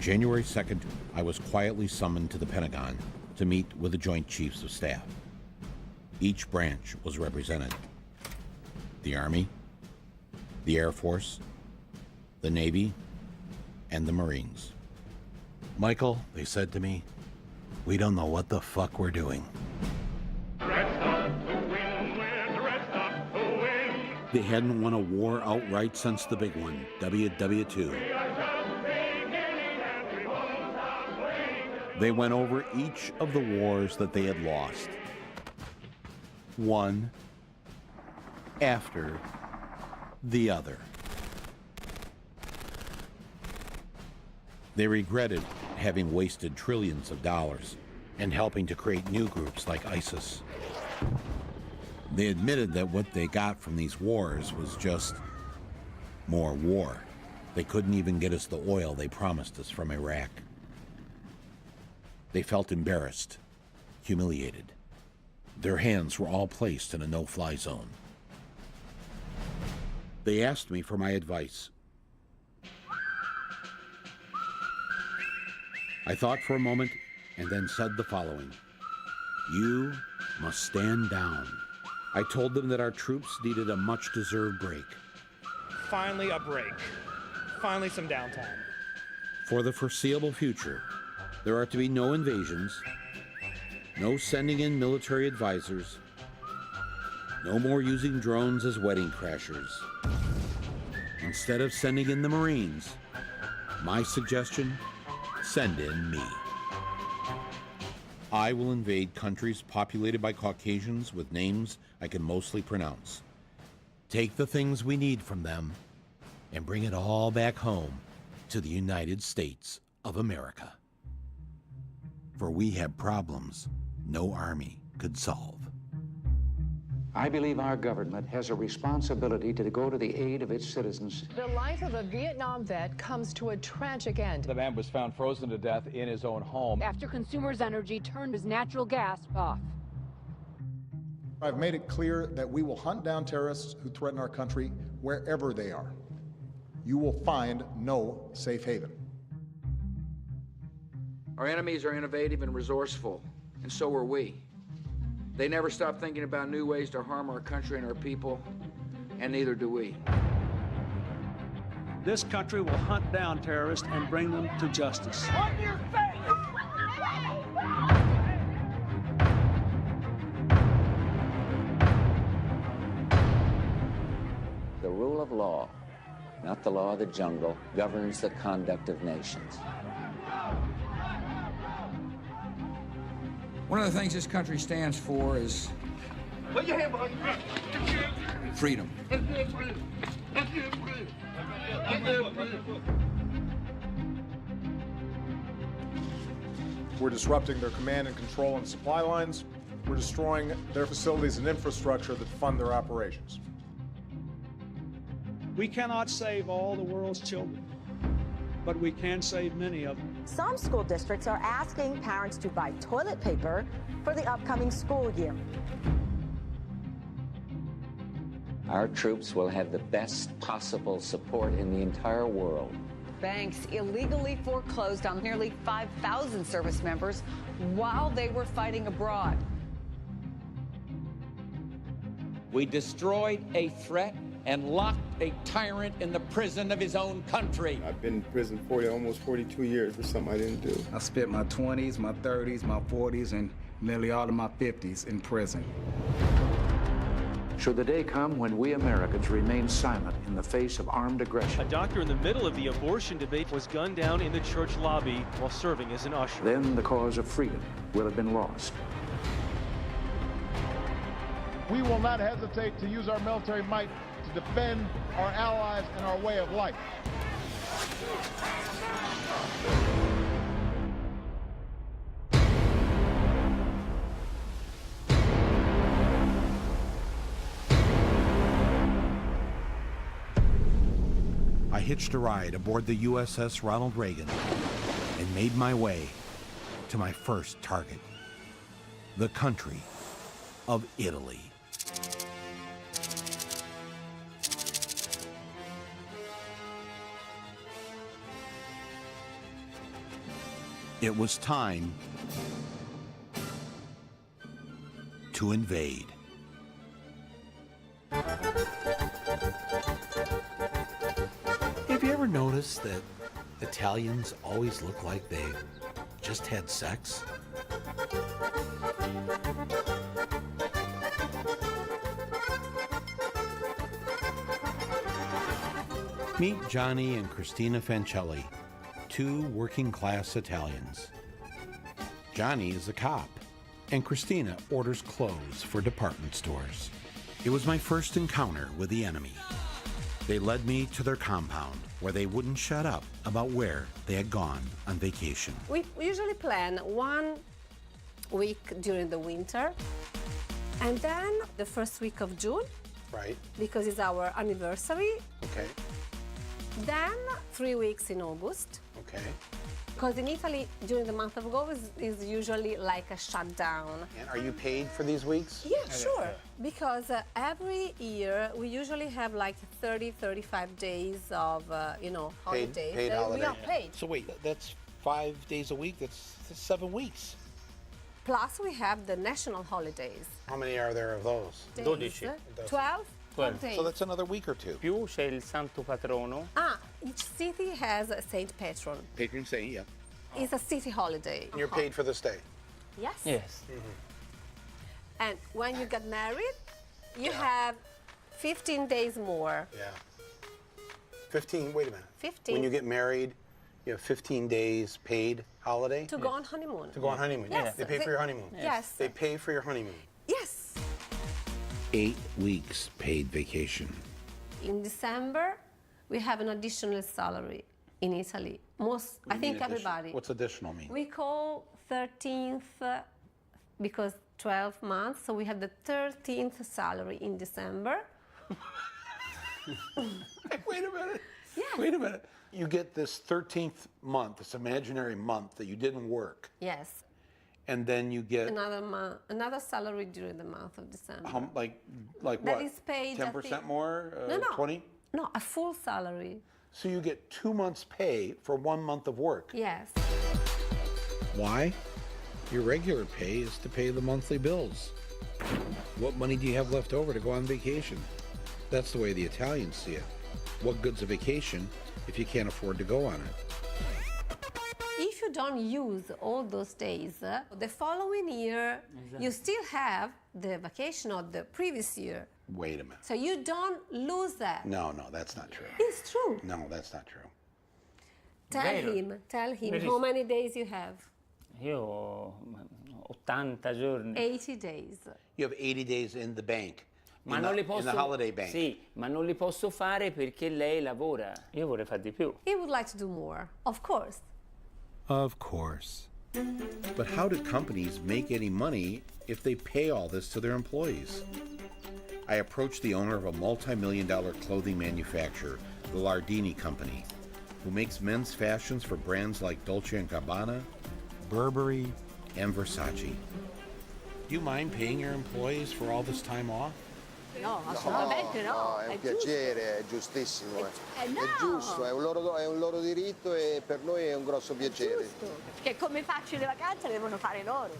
January 2nd, I was quietly summoned to the Pentagon to meet with the Joint Chiefs of Staff. Each branch was represented: the Army, the Air Force, the Navy, and the Marines. "Michael," they said to me, "we don't know what the fuck we're doing." They hadn't won a war outright since the big one, WW2. They went over each of the wars that they had lost, one after the other. They regretted having wasted trillions of dollars and helping to create new groups like ISIS. They admitted that what they got from these wars was just more war. They couldn't even get us the oil they promised us from Iraq. They felt embarrassed, humiliated. Their hands were all placed in a no-fly zone. They asked me for my advice. I thought for a moment and then said the following: "You must stand down." I told them that our troops needed a much-deserved break. Finally a break. Finally some downtime. For the foreseeable future, there are to be no invasions, no sending in military advisors, no more using drones as wedding crashers. Instead of sending in the Marines, my suggestion: send in me. I will invade countries populated by Caucasians with names I can mostly pronounce. Take the things we need from them and bring it all back home to the United States of America. For we have problems no army could solve. I believe our government has a responsibility to go to the aid of its citizens. The life of a Vietnam vet comes to a tragic end. The man was found frozen to death in his own home after Consumers Energy turned his natural gas off. I've made it clear that we will hunt down terrorists who threaten our country wherever they are. You will find no safe haven. Our enemies are innovative and resourceful, and so are we. They never stop thinking about new ways to harm our country and our people, and neither do we. This country will hunt down terrorists and bring them to justice. On your face! The rule of law, not the law of the jungle, governs the conduct of nations. One of the things this country stands for is Put your hand behind you. freedom. We're disrupting their command and control and supply lines. We're destroying their facilities and infrastructure that fund their operations. We cannot save all the world's children, but we can save many of them. Some school districts are asking parents to buy toilet paper for the upcoming school year. Our troops will have the best possible support in the entire world. Banks illegally foreclosed on nearly 5,000 service members while they were fighting abroad. We destroyed a threat and locked a tyrant in the prison of his own country. I've been in prison almost 42 years for something I didn't do. I spent my 20s, my 30s, my 40s, and nearly all of my 50s in prison. Should the day come when we Americans remain silent in the face of armed aggression, A doctor in the middle of the abortion debate was gunned down in the church lobby while serving as an usher. then the cause of freedom will have been lost. We will not hesitate to use our military might to defend our allies and our way of life. I hitched a ride aboard the USS Ronald Reagan and made my way to my first target, the country of Italy. It was time to invade. Have you ever noticed that Italians always look like they just had sex? Meet Johnny and Christina Fancelli, two working-class Italians. Johnny is a cop, and Christina orders clothes for department stores. It was my first encounter with the enemy. They led me to their compound, where they wouldn't shut up about where they had gone on vacation. We usually plan 1 week during the winter, and then the first week of June, Right. because it's our anniversary. Okay. Then 3 weeks in August. Okay. Because in Italy, during the month of August is usually like a shutdown. And are you paid for these weeks? Yeah, sure. Because every year we usually have like 30, 35 days of, holidays. Paid holiday. We are paid. So wait, that's 5 days a week? That's 7 weeks. Plus we have the national holidays. How many are there of those? Days. 12 days. So that's another week or two. Più c'è il santo patrono. Each city has a saint patron. Patron saint, yeah. It's a city holiday. And you're paid for this day? Yes. Yes. And when you get married, you have 15 days more. Yeah. 15, wait a minute. 15. When you get married, you have 15 days paid holiday? To go on honeymoon. To go on honeymoon. Yes. They pay for your honeymoon. Yes. They pay for your honeymoon. Yes. 8 weeks paid vacation. In December, we have an additional salary in Italy. I think everybody. What's additional mean? We call 13th because 12 months, so we have the 13th salary in December. Wait a minute. Yes. Wait a minute. You get this 13th month, this imaginary month that you didn't work. Yes. And then you get another salary during the month of December. like that what? is paid 10% more? No. 20? No, a full salary. So you get 2 months' pay for 1 month of work. Yes. Why? Your regular pay is to pay the monthly bills. What money do you have left over to go on vacation? That's the way the Italians see it. What good's a vacation if you can't afford to go on it? If you don't use all those days, the following year, you still have the vacation of the previous year. Wait a minute. So you don't lose that. No, that's not true. It's true. No, that's not true. Tell him how many days you have. Io ho 80 giorni. 80 days. You have 80 days in the bank. Ma in non the, li posso, in the holiday bank. Sì, ma non li posso fare perché lei lavora. Io vorrei fare di più. He would like to do more, of course. Of course. But how do companies make any money if they pay all this to their employees? I approached the owner of a multi-million-dollar clothing manufacturer, the Lardini Company, who makes men's fashions for brands like Dolce & Gabbana, Burberry, and Versace. Do you mind paying your employees for all this time off? No, assolutamente no. È un piacere, è giustissimo. no. È giusto, è un loro diritto e per noi è un grosso piacere. Giusto, perché come faccio le vacanze le devono fare loro.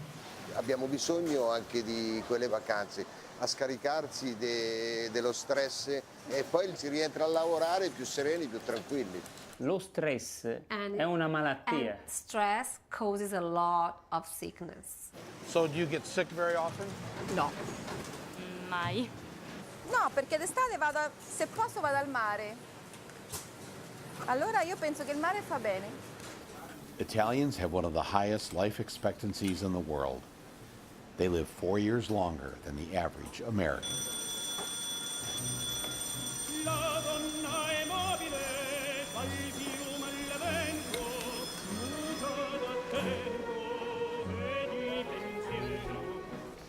Abbiamo bisogno anche di quelle vacanze, a scaricarsi dello stress e poi si rientra a lavorare più sereni, più tranquilli. Lo stress è una malattia. And stress causes a lot of sickness. So do you get sick very often? No. Mai. No, perché d'estate se posso vado al mare. Allora io penso che il mare fa bene. Italians have one of the highest life expectancies in the world. They live 4 years longer than the average American. La donna è mobile, fa il fiume all'evento, usa da tempo e di pensiero,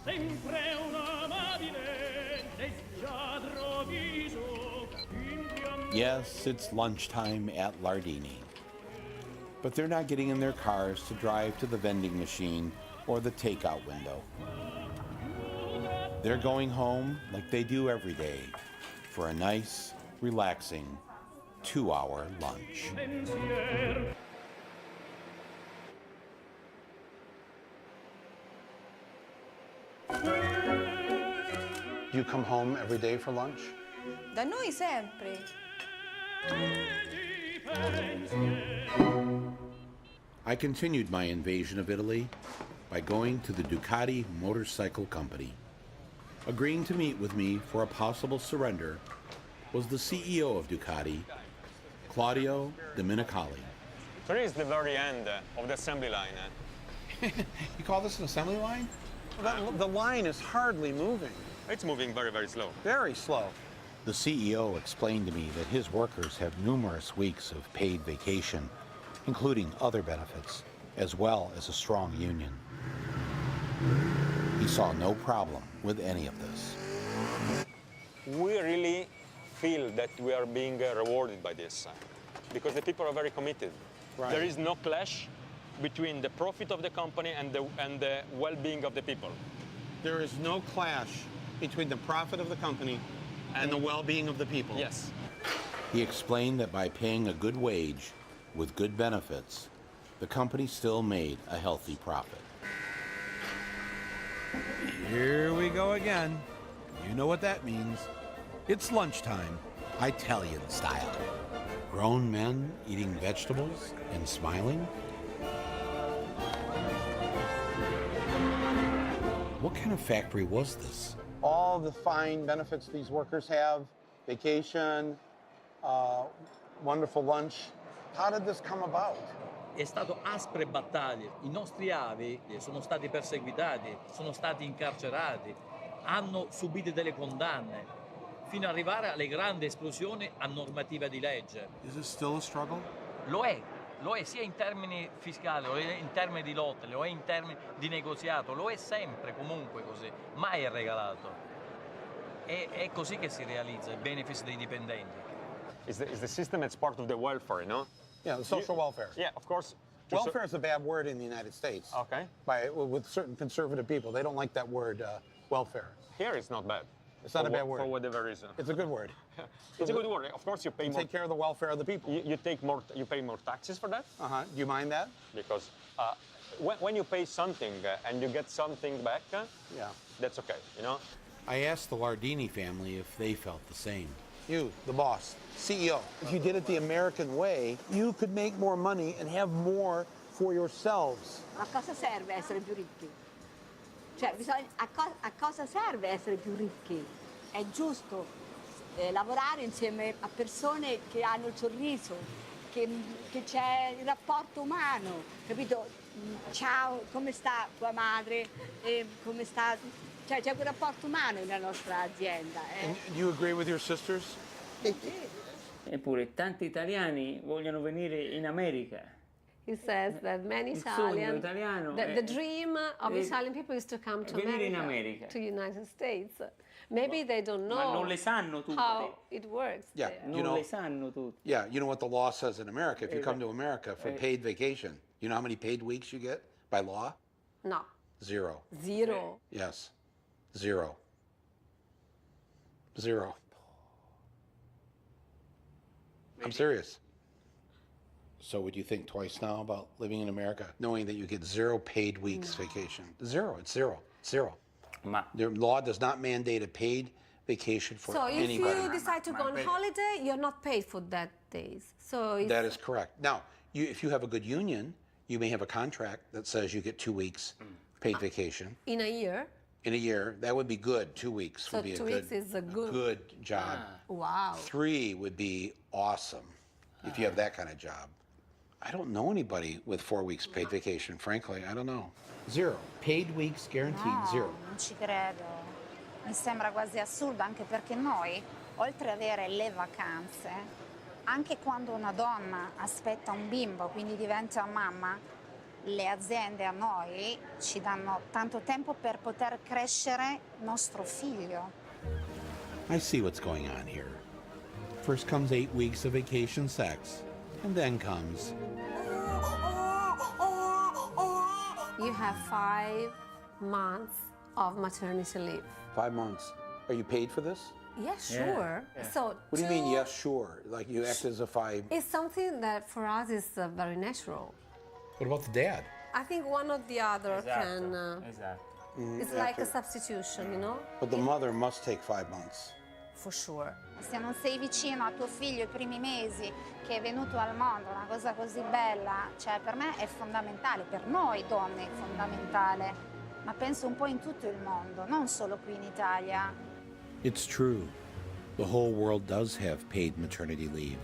sempre un'amabile, leggiadro viso, Yes, it's lunchtime at Lardini. But they're not getting in their cars to drive to the vending machine or the takeout window. They're going home like they do every day for a nice, relaxing 2-hour lunch. Do you come home every day for lunch? Da noi sempre. I continued my invasion of Italy by going to the Ducati Motorcycle Company. Agreeing to meet with me for a possible surrender was the CEO of Ducati, Claudio Domenicali. Here is the very end of the assembly line. You call this an assembly line? Well, the line is hardly moving. It's moving very, very slow. Very slow. The CEO explained to me that his workers have numerous weeks of paid vacation, including other benefits, as well as a strong union. He saw no problem with any of this. We really feel that we are being rewarded by this because the people are very committed. Right. There is no clash between the profit of the company and the well-being of the people. There is no clash between the profit of the company and the well-being of the people. Yes. He explained that by paying a good wage with good benefits, the company still made a healthy profit. Here we go again. You know what that means. It's lunchtime, Italian style. Grown men eating vegetables and smiling. What kind of factory was this? All the fine benefits these workers have, vacation, wonderful lunch. How did this come about? È stato aspre battaglie. I nostri avi sono stati perseguitati, sono stati incarcerati, hanno subito delle condanne, fino ad arrivare alle grandi esplosioni a normativa di legge. Is this still a struggle? Lo è sia in termini fiscali, lo è in termini di lotte, lo è in termini di negoziato, lo è sempre comunque così, mai è regalato. È così che si realizza il beneficio dei dipendenti. Is the system that's part of the welfare, no? Yeah, the social welfare. Yeah, of course. Welfare is a bad word in the United States. Okay. With certain conservative people, they don't like that word, welfare. Here it's not bad. It's not a bad word. For whatever reason. It's a good word. It's a good word. Of course, you pay more. Take care of the welfare of the people. You pay more taxes for that. Do you mind that? Because when you pay something and you get something back, yeah, that's okay. You know. I asked the Lardini family if they felt the same. You, the boss, CEO. If you did it the American way, you could make more money and have more for yourselves. A cosa serve essere più ricchi? Cioè, a cosa serve essere più ricchi? È giusto lavorare insieme a persone che hanno il sorriso, che c'è il rapporto umano, capito? Ciao, come sta tua madre? Come sta... Cioè, c'è quel rapporto umano nella nostra azienda. And do you agree with your sisters? Eppure tanti italiani vogliono venire in America. He says that many Italian, the dream of Italian people is to come to America, to the United States. Maybe they don't know Ma non le sanno tutti. How it works. Yeah, there. Non le sanno tutti. Yeah, you know what the law says in America. If you come to America for paid vacation, you know how many paid weeks you get by law? No. 0. 0. Yes. 0. 0. I'm serious. So would you think twice now about living in America, knowing that you get 0 paid weeks vacation? 0. It's 0. 0. The law does not mandate a paid vacation for anybody. So if you decide to go on holiday, you're not paid for that days. So that is correct. Now, if you have a good union, you may have a contract that says you get 2 weeks paid vacation. In a year? In a year, that would be good. 2 weeks would be a 2 weeks is a good job. Wow. 3 would be awesome if you have that kind of job. I don't know anybody with 4 weeks paid vacation, frankly. I don't know. 0. Paid weeks guaranteed, no, 0. Non ci credo. Mi sembra quasi assurdo, anche perché noi, oltre ad avere le vacanze, anche quando una donna aspetta un bimbo, quindi diventa mamma, le aziende a noi ci danno tanto tempo per poter crescere nostro figlio. I see what's going on here. First comes 8 weeks of vacation sex, and then comes... You have 5 months of maternity leave. 5 months. Are you paid for this? Yes, sure. Yeah. So what do you mean, yes, sure? Like you act as if I... It's something that for us is very natural. What about the dad? I think one or the other can... It's like a substitution, you know? But the mother must take 5 months. For sure. Se non sei vicino a tuo figlio i primi mesi che è venuto al mondo, una cosa così bella, cioè per me è fondamentale, per noi donne è fondamentale, ma penso un po' in tutto il mondo, non solo qui in Italia. It's true. The whole world does have paid maternity leave,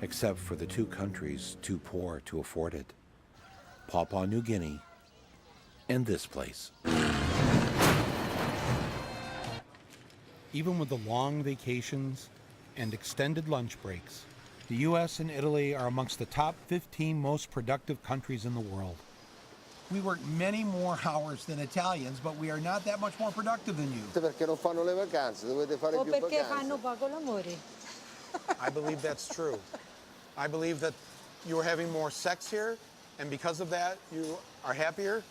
except for the 2 countries too poor to afford it. Papua New Guinea and this place. Even with the long vacations and extended lunch breaks, the U.S. and Italy are amongst the top 15 most productive countries in the world. We work many more hours than Italians, but we are not that much more productive than you. Perché non fanno le vacanze, dovete fare O più perché vacanze. fanno poco l'amore. I believe that's true. I believe that you are having more sex here, and because of that, you are happier,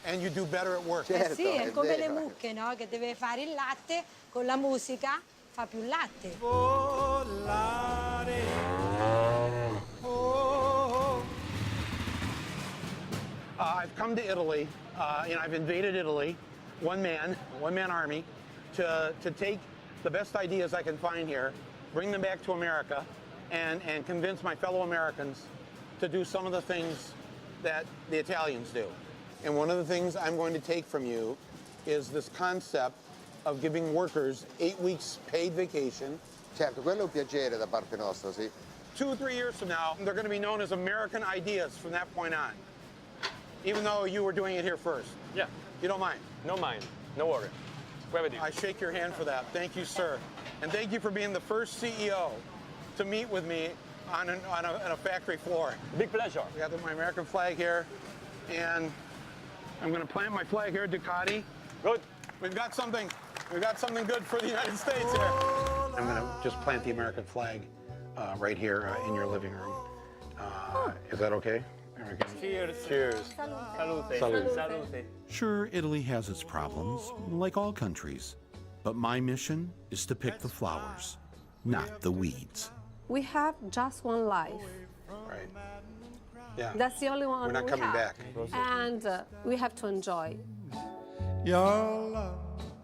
and you do better at work. Eh sì, è come le mucche, no? Che deve fare il latte, con la musica fa più latte. I've come to Italy, and I've invaded Italy, one man army, to take the best ideas I can find here, bring them back to America, and convince my fellow Americans to do some of the things that the Italians do. And one of the things I'm going to take from you is this concept of giving workers 8 weeks paid vacation. Certo, quello è un piacere da parte nostra, sì. 2 or 3 years from now, they're going to be known as American ideas from that point on. Even though you were doing it here first. Yeah. You don't mind? No mind. No worry. We have a deal. I shake your hand for that. Thank you, sir. And thank you for being the first CEO to meet with me on a factory floor. Big pleasure. We have my American flag here, and I'm going to plant my flag here, Ducati. Good. We've got something good for the United States here. I'm going to just plant the American flag right here in your living room. Is that okay? Cheers. Cheers. Salute. Salute. Salute. Sure, Italy has its problems, like all countries. But my mission is to pick the flowers, not the weeds. We have just one life. Right. Yeah. That's the only one We're not we coming have. back. And we have to enjoy. Your love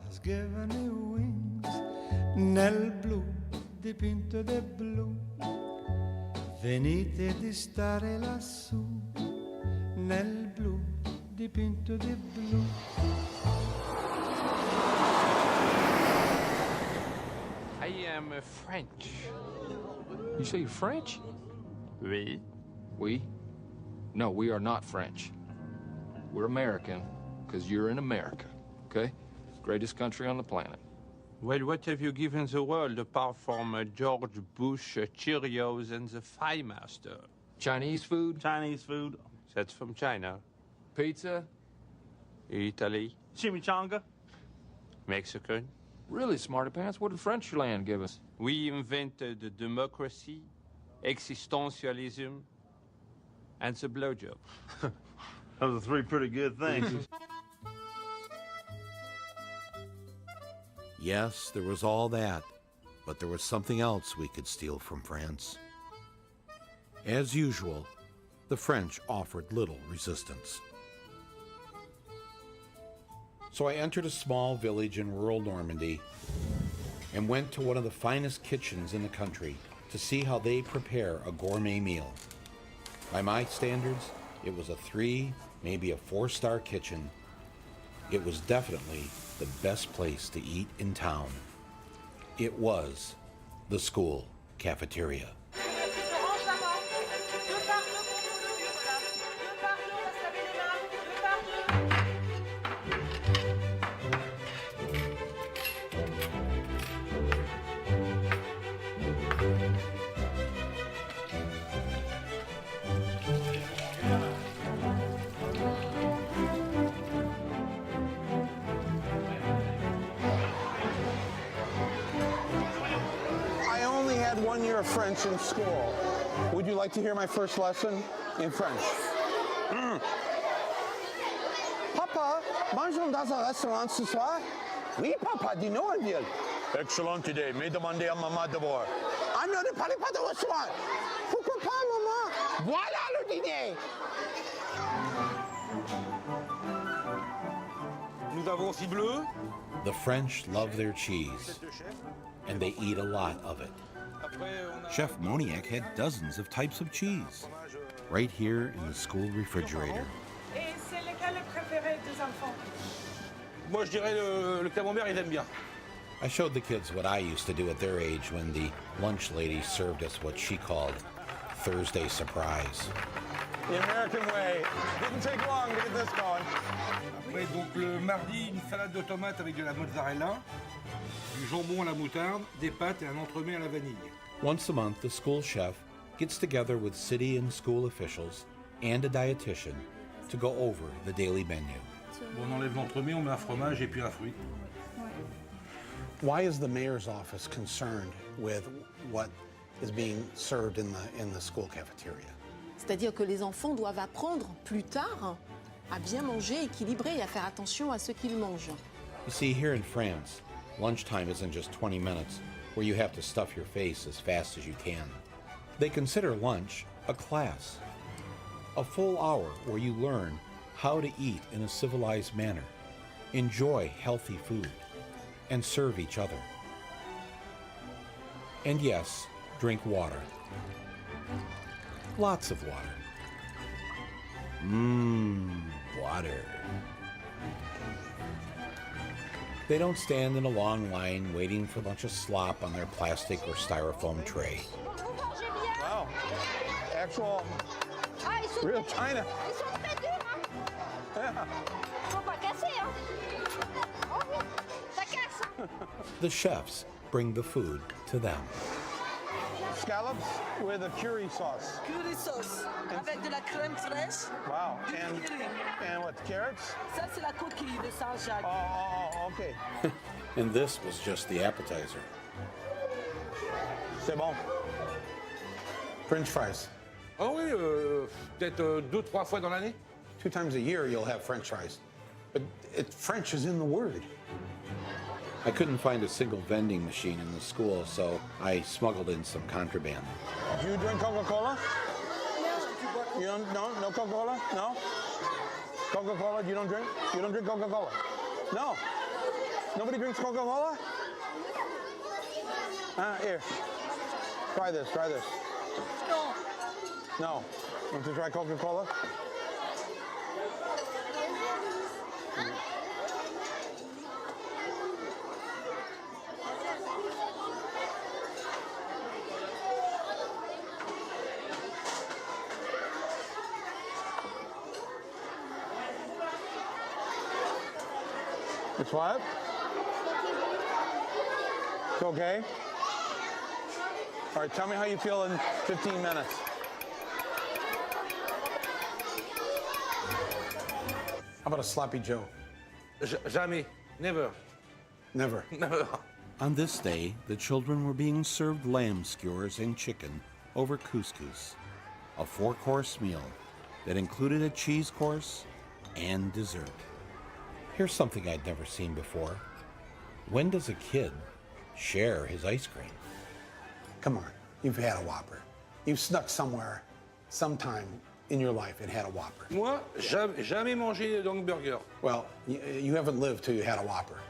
has given me wings nel blu dipinto di blu. Venite di stare lassù nel blu dipinto di blu. I am French. You say you're French? Oui. We? No, we are not French. We're American, because you're in America, okay? Greatest country on the planet. Well, what have you given the world apart from George Bush, Cheerios, and the Fry Master? Chinese food? Chinese food. That's from China. Pizza? Italy. Chimichanga. Mexican. Really, smarty pants? What did French land give us? We invented democracy, existentialism, and the blowjob. Those are 3 pretty good things. Yes, there was all that, but there was something else we could steal from France. As usual, the French offered little resistance. So I entered a small village in rural Normandy and went to one of the finest kitchens in the country to see how they prepare a gourmet meal. By my standards, it was a 3, maybe a 4-star kitchen. It was definitely the best place to eat in town. It was the school cafeteria. French in school. Would you like to hear my first lesson in French? Papa, mangeons dans un restaurant ce soir? Oui, papa, dis non, Adil. Excellente idée, mais demandez à maman d'abord. Ah non, ne parlez pas de restaurant. Pourquoi pas, maman? Voilà le dîner. nous avons aussi bleu. The French love their cheese, and they eat a lot of it. Chef Moniac had dozens of types of cheese, right here in the school refrigerator. Et c'est lequel le préféré des enfants? Moi, je dirais le camembert, ils aiment bien. I showed the kids what I used to do at their age when the lunch lady served us what she called Thursday surprise. The American way. Didn't take long to get this going. Après, donc le mardi, une salade de tomates avec de la mozzarella, du jambon à la moutarde, des pâtes et un entremets à la vanille. Once a month, the school chef gets together with city and school officials and a dietitian to go over the daily menu. Bon, on enlève l'entremet, on met un fromage et puis un fruit. Why is the mayor's office concerned with what is being served in the school cafeteria? C'est-à-dire que les enfants doivent apprendre plus tard à bien manger, équilibrer et à faire attention à ce qu'ils mangent. You see, here in France, lunchtime isn't just 20 minutes where you have to stuff your face as fast as you can. They consider lunch a class, a full hour where you learn how to eat in a civilized manner, enjoy healthy food, and serve each other. And yes, drink water. Lots of water. Water. They don't stand in a long line waiting for a bunch of slop on their plastic or styrofoam tray. Wow. Actual real China. Yeah. The chefs bring the food to them. Scallops with a curry sauce. Curry sauce avec de la crème fraîche. Wow. And what, carrots? Ça, c'est la coquille de Saint-Jacques. Oh, okay. And this was just the appetizer. C'est bon. French fries. Ah oui, peut-être 2-3 fois dans l'année. 2 times a year you'll have French fries. But French is in the word. I couldn't find a single vending machine in the school, so I smuggled in some contraband. Do you drink Coca-Cola? No. You don't? No Coca-Cola? No? Coca-Cola, you don't drink? You don't drink Coca-Cola? No. Nobody drinks Coca-Cola? Here. Try this. No. No. Want to try Coca-Cola? It's what? It's okay? All right, tell me how you feel in 15 minutes. How about a sloppy Joe? Jamais. Never. Never. Never. On this day, the children were being served lamb skewers and chicken over couscous, a 4-course meal that included a cheese course and dessert. Here's something I'd never seen before. When does a kid share his ice cream? Come on, you've had a Whopper. You've snuck somewhere, sometime in your life and had a Whopper. Moi, jamais mangé de hamburger. Well, you haven't lived till you had a Whopper.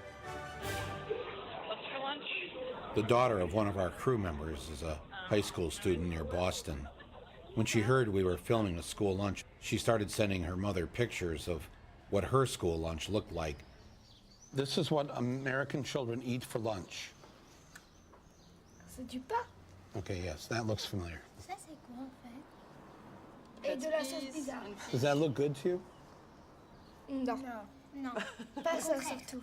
What's for lunch? The daughter of one of our crew members is a high school student near Boston. When she heard we were filming a school lunch, she started sending her mother pictures of what her school lunch looked like. This is what American children eat for lunch. C'est du pain. Okay, yes, that looks familiar. Ça, c'est quoi, en fait? Et de la sauce pizza. Does that look good to you? Non. Non. Pas ça, surtout.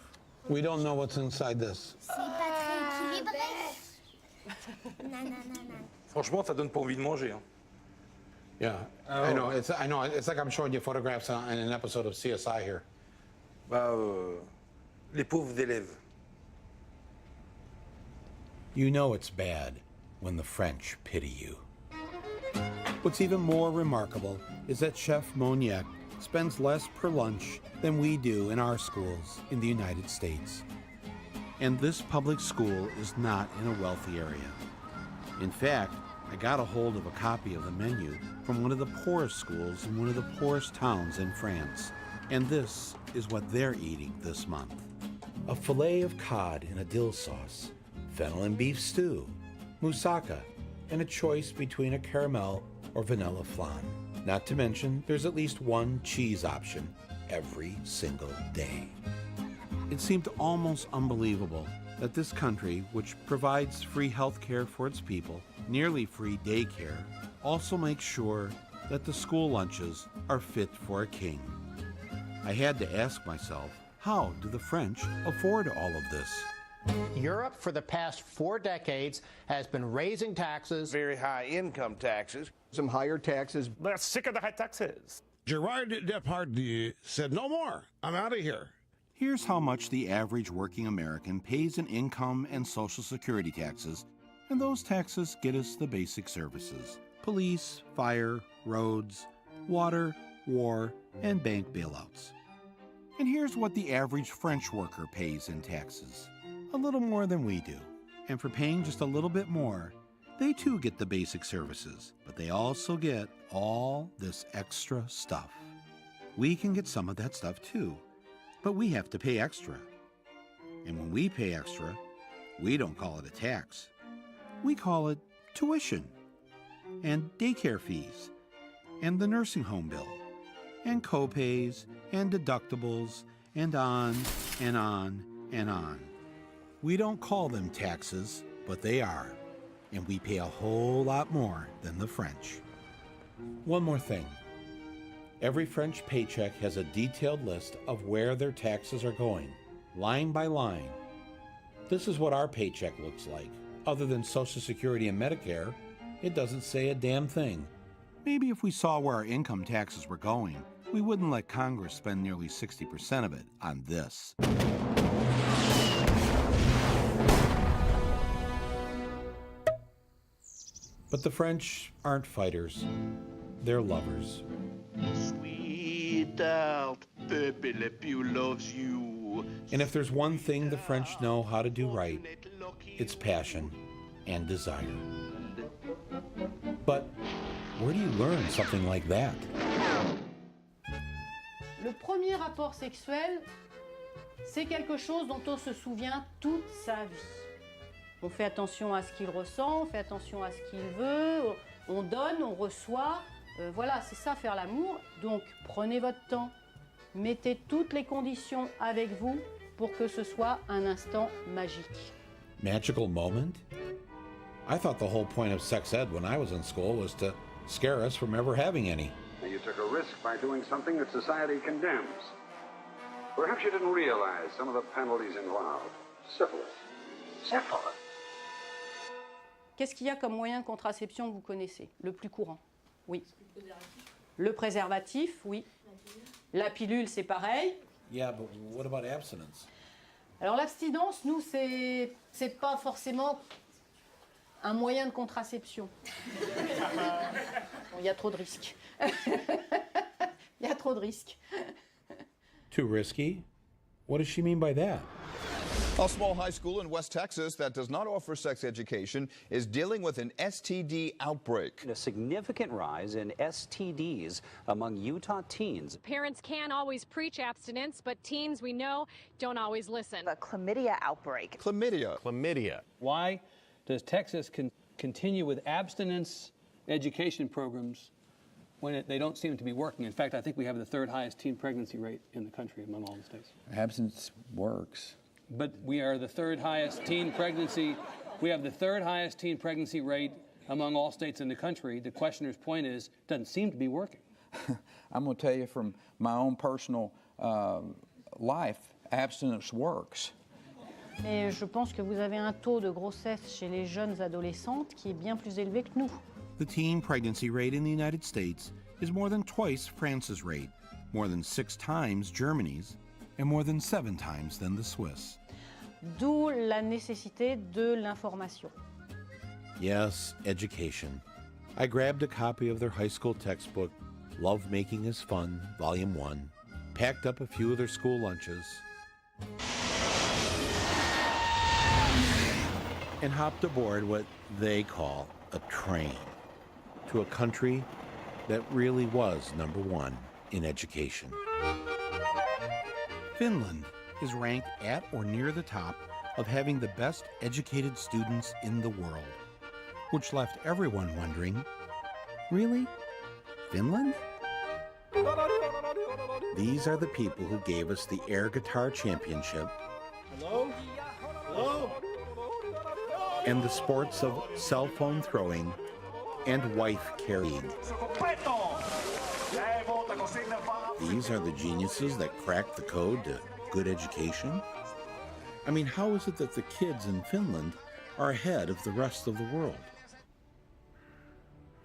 We don't know what's inside this. C'est pas très équilibré. Non. Franchement, ça donne pas envie de manger. Hein. Yeah, I know. It's like I'm showing you photographs in an episode of CSI here. Bah, les pauvres élèves. You know it's bad when the French pity you. What's even more remarkable is that Chef Moniac spends less per lunch than we do in our schools in the United States. And this public school is not in a wealthy area. In fact, I got a hold of a copy of the menu from one of the poorest schools in one of the poorest towns in France. And this is what they're eating this month. A fillet of cod in a dill sauce, fennel and beef stew, moussaka, and a choice between a caramel or vanilla flan. Not to mention, there's at least one cheese option every single day. It seemed almost unbelievable that this country, which provides free health care for its people, nearly free daycare, also makes sure that the school lunches are fit for a king. I had to ask myself, how do the French afford all of this? Europe, for the past 4 decades, has been raising taxes. Very high income taxes. Some higher taxes. They're sick of the high taxes. Gerard Depardieu said, no more. I'm out of here. Here's how much the average working American pays in income and Social Security taxes, and those taxes get us the basic services: police, fire, roads, water, war, and bank bailouts. And here's what the average French worker pays in taxes: a little more than we do. And for paying just a little bit more, they too get the basic services, but they also get all this extra stuff. We can get some of that stuff too, but we have to pay extra. And when we pay extra, we don't call it a tax. We call it tuition, and daycare fees, and the nursing home bill, and co-pays, and deductibles, and on, and on, and on. We don't call them taxes, but they are, and we pay a whole lot more than the French. One more thing. Every French paycheck has a detailed list of where their taxes are going, line by line. This is what our paycheck looks like. Other than Social Security and Medicare, it doesn't say a damn thing. Maybe if we saw where our income taxes were going, we wouldn't let Congress spend nearly 60% of it on this. But the French aren't fighters. They're lovers. Sweetheart, Pepe Le Pew loves you. And if there's one thing the French know how to do right, it's passion and desire. But where do you learn something like that? Le premier rapport sexuel, c'est quelque chose dont on se souvient toute sa vie. On fait attention à ce qu'il ressent, on fait attention à ce qu'il veut, on donne, on reçoit. Voilà, c'est ça faire l'amour. Donc prenez votre temps, mettez toutes les conditions avec vous pour que ce soit un instant magique. Magical moment? I thought the whole point of sex ed when I was in school was to scare us from ever having any. You took a risk by doing something that society condemns. Perhaps you didn't realize some of the penalties involved. Syphilis. Syphilis. Qu'est-ce qu'il y a comme moyen de contraception que vous connaissez? Le plus courant? Oui. Le préservatif, oui. La pilule, c'est pareil. Yeah, but what about abstinence? Alors l'abstinence, nous, c'est pas forcément un moyen de contraception. Il y a trop de risques. Il y a trop de risques. Too risky? What does she mean by that? A small high school in West Texas that does not offer sex education is dealing with an STD outbreak. A significant rise in STDs among Utah teens. Parents can always preach abstinence, but teens, we know, don't always listen. A chlamydia outbreak. Chlamydia. Chlamydia. Why does Texas continue with abstinence education programs when they don't seem to be working? In fact, I think we have the 3rd highest teen pregnancy rate in the country among all the states. Abstinence works. But we are the 3rd highest teen pregnancy. We have the 3rd highest teen pregnancy rate among all states in the country. The questioner's point is, it doesn't seem to be working. I'm going to tell you from my own personal life, abstinence works. Et je pense que vous avez un taux de grossesse chez les jeunes adolescentes qui est bien plus élevé que nous. The teen pregnancy rate in the United States is more than twice France's rate, more than 6 times Germany's, and more than 7 times than the Swiss. D'où la nécessité de l'information. Yes, education. I grabbed a copy of their high school textbook, Love Making is Fun, Volume 1, packed up a few of their school lunches, and hopped aboard what they call a train to a country that really was #1 in education. Finland is ranked at or near the top of having the best educated students in the world, which left everyone wondering, really? Finland? These are the people who gave us the air guitar championship. Hello? Hello? And the sports of cell phone throwing and wife carrying. These are the geniuses that cracked the code to good education? I mean, how is it that the kids in Finland are ahead of the rest of the world?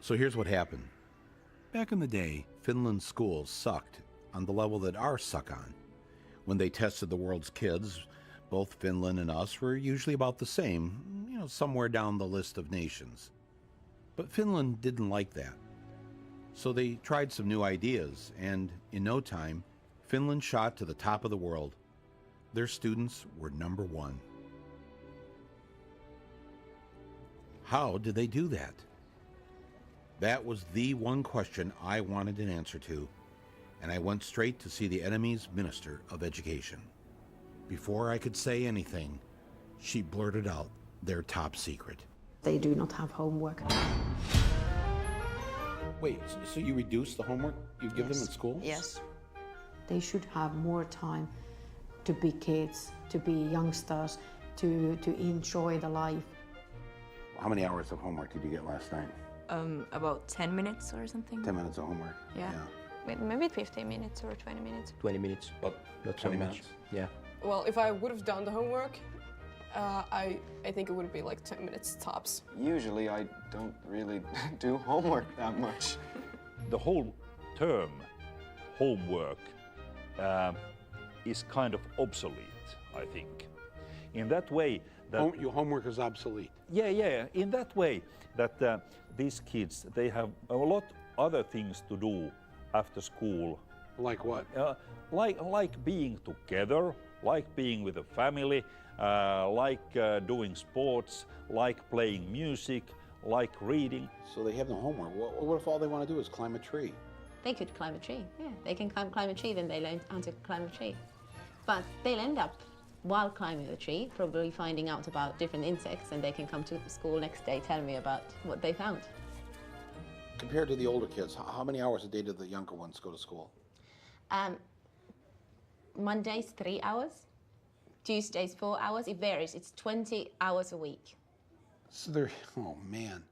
So here's what happened. Back in the day, Finland's schools sucked on the level that ours suck on. When they tested the world's kids, both Finland and us were usually about the same, somewhere down the list of nations. But Finland didn't like that. So they tried some new ideas, and in no time, Finland shot to the top of the world. Their students were #1. How did they do that? That was the one question I wanted an answer to, and I went straight to see the enemy's Minister of Education. Before I could say anything, she blurted out their top secret. They do not have homework. Wait, so you reduce the homework you give them in school? Yes. They should have more time to be kids, to be youngsters, to enjoy the life. How many hours of homework did you get last night? About 10 minutes or something. 10 minutes of homework? Yeah. Maybe 15 minutes or 20 minutes. 20 minutes, but not so 20 much. minutes? Yeah. Well, if I would have done the homework, I think it would be like 10 minutes tops. Usually I don't really do homework that much. The whole term homework is kind of obsolete, I think. In that way that... Your homework is obsolete. Yeah. In that way that these kids, they have a lot other things to do after school. Like what? Like being together, like being with a family, like doing sports, like playing music, like reading. So they have no homework. What if all they want to do is climb a tree? They could climb a tree, yeah. They can climb a tree, then they learn how to climb a tree. But they'll end up, while climbing the tree, probably finding out about different insects, and they can come to school next day, tell me about what they found. Compared to the older kids, how many hours a day do the younger ones go to school? Mondays, 3 hours. Tuesdays, 4 hours. It varies. It's 20 hours a week. So they're, oh man.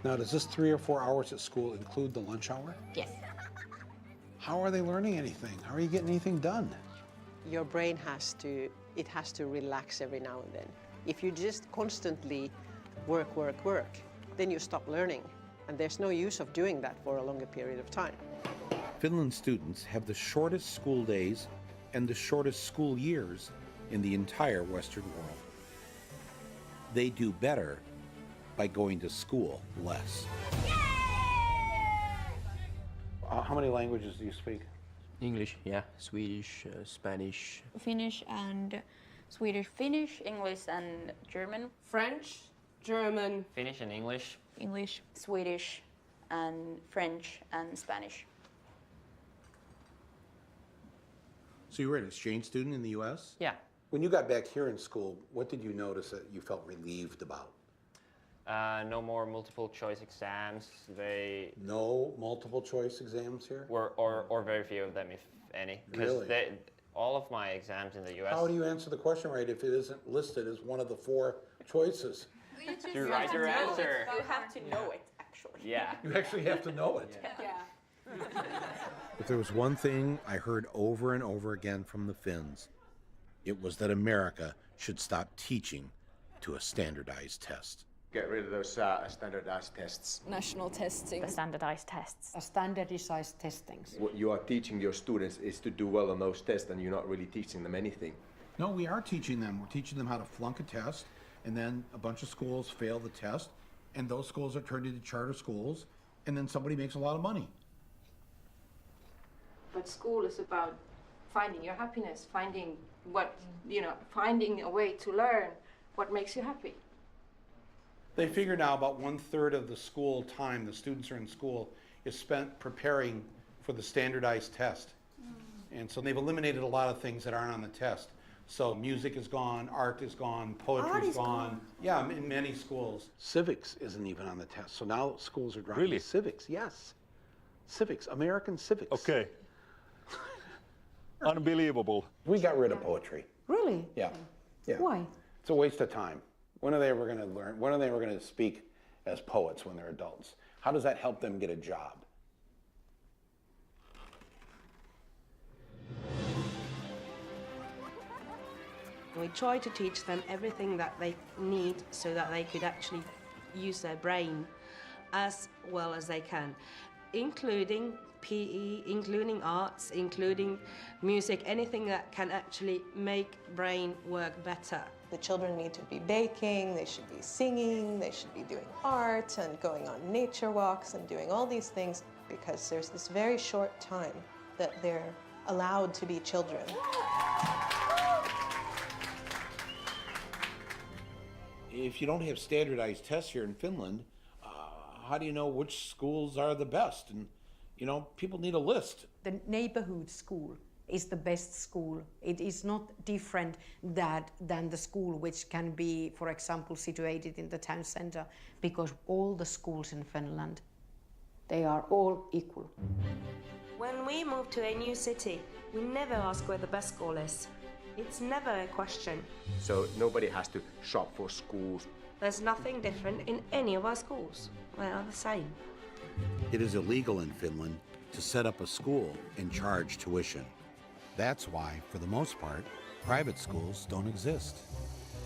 Now, does this 3 or 4 hours at school include the lunch hour? Yes. How are they learning anything? How are you getting anything done? Your brain has to relax every now and then. If you just constantly work, then you stop learning. And there's no use of doing that for a longer period of time. Finland students have the shortest school days and the shortest school years in the entire Western world. They do better by going to school less. How many languages do you speak? English, yeah. Swedish, Spanish. Finnish and Swedish. Finnish, English and German. French, German. Finnish and English. English, Swedish and French and Spanish. So you were an exchange student in the U.S.? Yeah. When you got back here in school, what did you notice that you felt relieved about? No more multiple choice exams. No multiple choice exams here? Or very few of them, if any. Really? Because all of my exams in the U.S. How do you answer the question right if it isn't listed as one of the 4 choices? You write your answer. You have to know it, actually. Yeah. You actually have to know it. Yeah. If there was one thing I heard over and over again from the Finns, it was that America should stop teaching to a standardized test. Get rid of those standardized tests. National testing. The standardized tests. Standardized testings. What you are teaching your students is to do well on those tests, and you're not really teaching them anything. No, we are teaching them. We're teaching them how to flunk a test, and then a bunch of schools fail the test, and those schools are turned into charter schools, and then somebody makes a lot of money. But school is about finding your happiness, finding a way to learn what makes you happy. They figure now about 1/3 of the school time the students are in school is spent preparing for the standardized test. And so they've eliminated a lot of things that aren't on the test. So music is gone, art is gone, poetry is gone. Yeah, in many schools. Civics isn't even on the test. So now schools are dropping Really? civics, yes. Civics, American civics. Okay. Unbelievable. We got rid of poetry. Really? Yeah. Yeah. Why? It's a waste of time. When are they ever going to learn? When are they ever going to speak as poets when they're adults? How does that help them get a job? We try to teach them everything that they need so that they could actually use their brain as well as they can, including PE, including arts, including music, anything that can actually make brain work better. The children need to be baking, they should be singing, they should be doing art and going on nature walks and doing all these things because there's this very short time that they're allowed to be children. If you don't have standardized tests here in Finland, how do you know which schools are the best? And, you know, people need a list. The neighborhood school is the best school. It is not different than the school which can be, for example, situated in the town center, because all the schools in Finland, they are all equal. When we move to a new city, we never ask where the best school is. It's never a question. So nobody has to shop for schools. There's nothing different in any of our schools. They are the same. It is illegal in Finland to set up a school and charge tuition. That's why, for the most part, private schools don't exist.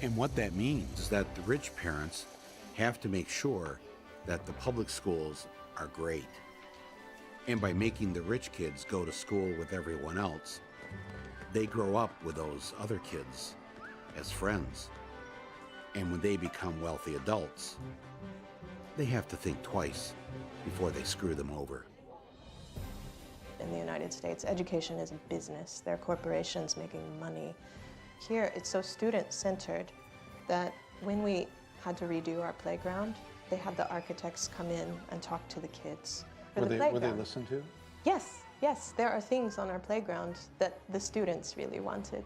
And what that means is that the rich parents have to make sure that the public schools are great. And by making the rich kids go to school with everyone else, they grow up with those other kids as friends. And when they become wealthy adults, they have to think twice before they screw them over. In the United States, education is a business. There are corporations making money. Here, it's so student-centered that when we had to redo our playground, they had the architects come in and talk to the kids. Were they listened to? Yes, yes. There are things on our playground that the students really wanted.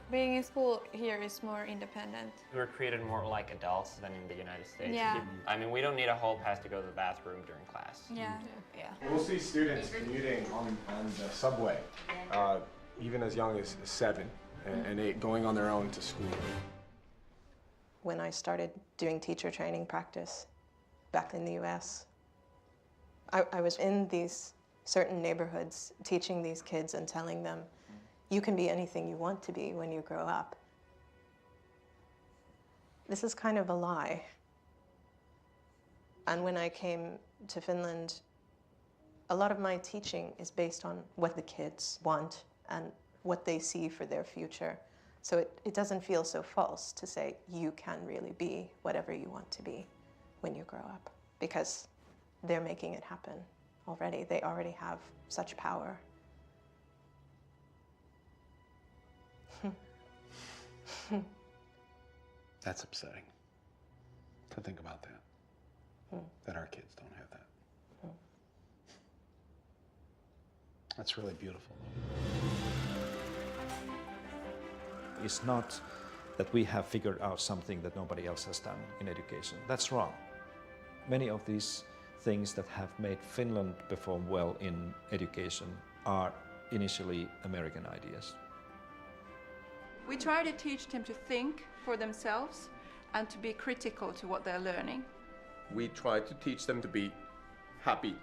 Being in school here is more independent. We're treated more like adults than in the United States. Yeah. I mean, we don't need a hall pass to go to the bathroom during class. Yeah. We'll see students commuting on the subway, even as young as 7 and 8, going on their own to school. When I started doing teacher training practice back in the US, I was in these certain neighborhoods teaching these kids and telling them, you can be anything you want to be when you grow up. This is kind of a lie. And when I came to Finland, a lot of my teaching is based on what the kids want and what they see for their future. So it doesn't feel so false to say you can really be whatever you want to be when you grow up, because they're making it happen already. They already have such power. That's upsetting to think about that, that our kids don't have that. That's really beautiful. It's not that we have figured out something that nobody else has done in education. That's wrong. Many of these things that have made Finland perform well in education are initially American ideas. We try to teach them to think for themselves and to be critical to what they're learning. We try to teach them to be happy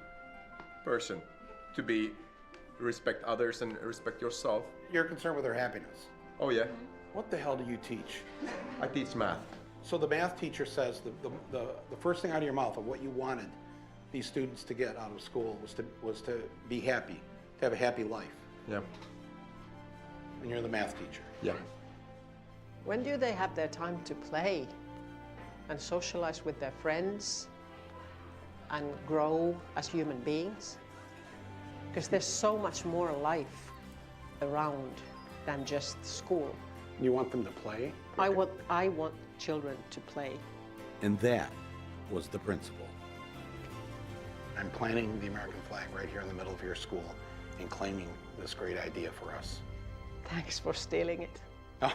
person, to be respect others and respect yourself. You're concerned with their happiness. Oh yeah. What the hell do you teach? I teach math. So the math teacher says the first thing out of your mouth of what you wanted these students to get out of school was to be happy, to have a happy life. Yeah. And you're the math teacher. Yeah. When do they have their time to play and socialize with their friends and grow as human beings? Because there's so much more life around than just school. You want them to play? I want children to play. And that was the principle. I'm planting the American flag right here in the middle of your school, in claiming this great idea for us. Thanks for stealing it. Oh,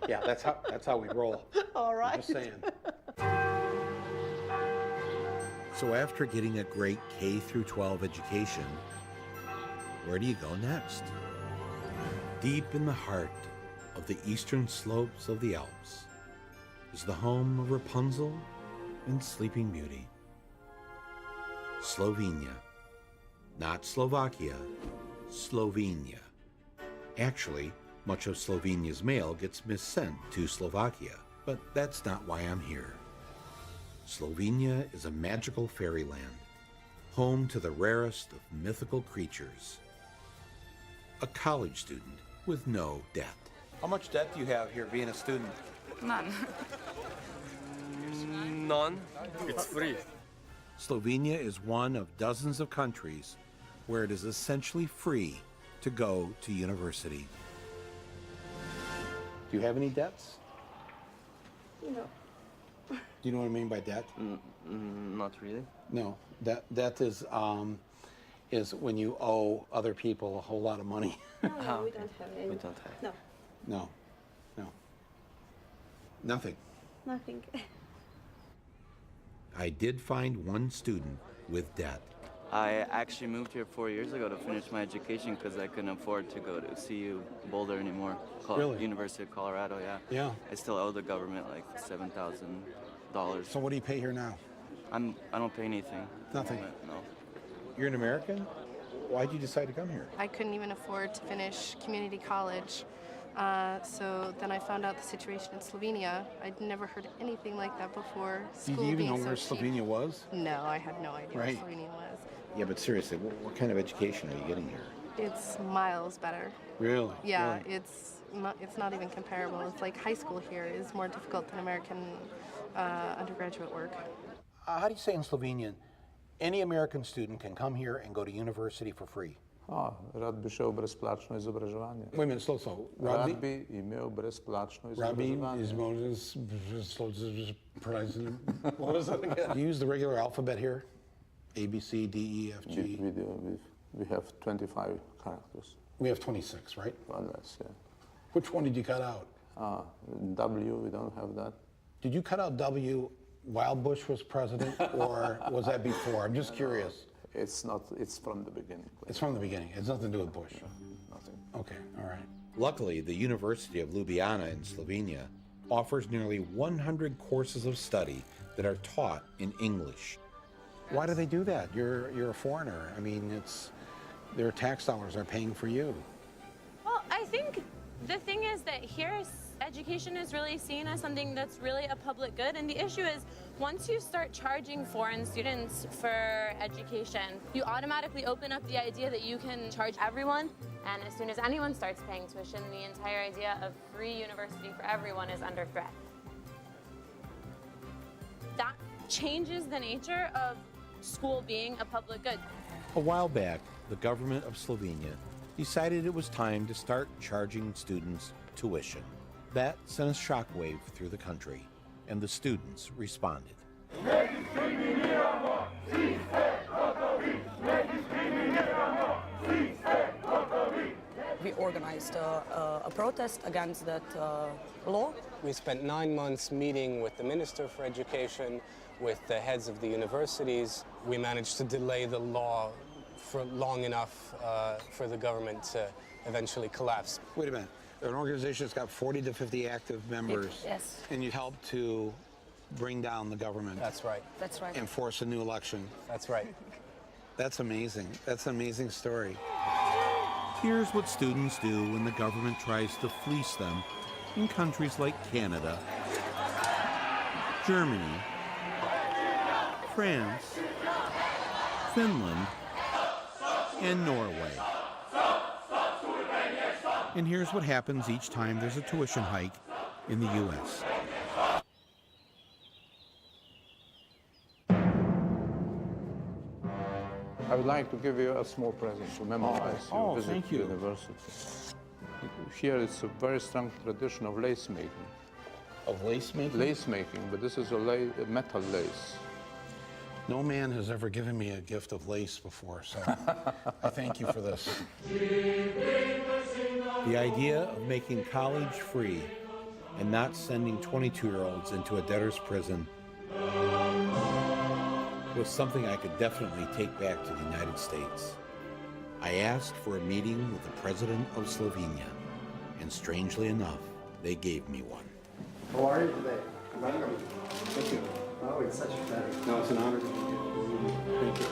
yeah, that's how we roll. All right. I'm just saying. So after getting a great K through 12 education, where do you go next? Deep in the heart of the eastern slopes of the Alps is the home of Rapunzel and Sleeping Beauty. Slovenia. Not Slovakia, Slovenia. Actually, much of Slovenia's mail gets missent to Slovakia, but that's not why I'm here. Slovenia is a magical fairyland, home to the rarest of mythical creatures. A college student with no debt. How much debt do you have here being a student? None. None. It's free. Slovenia is one of dozens of countries where it is essentially free to go to university. Do you have any debts? No. Do you know what I mean by debt? Not really. No. Debt is when you owe other people a whole lot of money. No, we don't have any. We don't have. No. Nothing. Nothing. I did find one student with debt. I actually moved here 4 years ago to finish my education because I couldn't afford to go to CU Boulder anymore. Really? University of Colorado, yeah. Yeah. I still owe the government like $7,000. So what do you pay here now? I don't pay anything. Nothing? No. You're an American? Why'd you decide to come here? I couldn't even afford to finish community college. So then I found out the situation in Slovenia. I'd never heard anything like that before. Did you even know where Slovenia was? No, I had no idea Right. where Slovenia was. Yeah, but seriously, what kind of education are you getting here? It's miles better. Really? Yeah, Really? it's not even comparable. It's like high school here is more difficult than American undergraduate work. How do you say in Slovenian, any American student can come here and go to university for free? Rad bi šel brezplačno izobraževanje. Wait a minute, slow. Rad bi imel brezplačno izobraževanje. What was that again? Do you use the regular alphabet here? A, B, C, D, E, F, G? We do. We have 25 characters. We have 26, right? One less, yeah. Which one did you cut out? W, we don't have that. Did you cut out W while Bush was president, or was that before? I'm just curious. It's not, it's from the beginning. It's from the beginning. It's nothing to do with Bush. Nothing. Okay, all right. Luckily, the University of Ljubljana in Slovenia offers nearly 100 courses of study that are taught in English. Why do they do that? You're a foreigner. I mean, their tax dollars are paying for you. Well, I think the thing is that here education is really seen as something that's really a public good, and the issue is once you start charging foreign students for education, you automatically open up the idea that you can charge everyone, and as soon as anyone starts paying tuition, the entire idea of free university for everyone is under threat. That changes the nature of school being a public good. A while back, the government of Slovenia decided it was time to start charging students tuition. That sent a shockwave through the country, and the students responded. We organized a protest against that law. We spent 9 months meeting with the Minister for Education, with the heads of the universities. We managed to delay the law for long enough for the government to eventually collapse. Wait a minute. An organization that's got 40 to 50 active members. Yes. And you helped to bring down the government. That's right. That's right. And force a new election. That's right. That's amazing. That's an amazing story. Here's what students do when the government tries to fleece them in countries like Canada, Germany, France, Finland, and Norway. And here's what happens each time there's a tuition hike in the U.S. I would like to give you a small present to memorize your visit thank to you. the university. Here it's a very strong tradition of lace making. Of lace making? Lace making, but this is a metal lace. No man has ever given me a gift of lace before, so I thank you for this. The idea of making college free and not sending 22-year-olds into a debtor's prison was something I could definitely take back to the United States. I asked for a meeting with the president of Slovenia, and strangely enough, they gave me one. How are you today? Welcome. Thank you. Oh, it's such a pleasure. No, it's an honor to meet you. Thank you.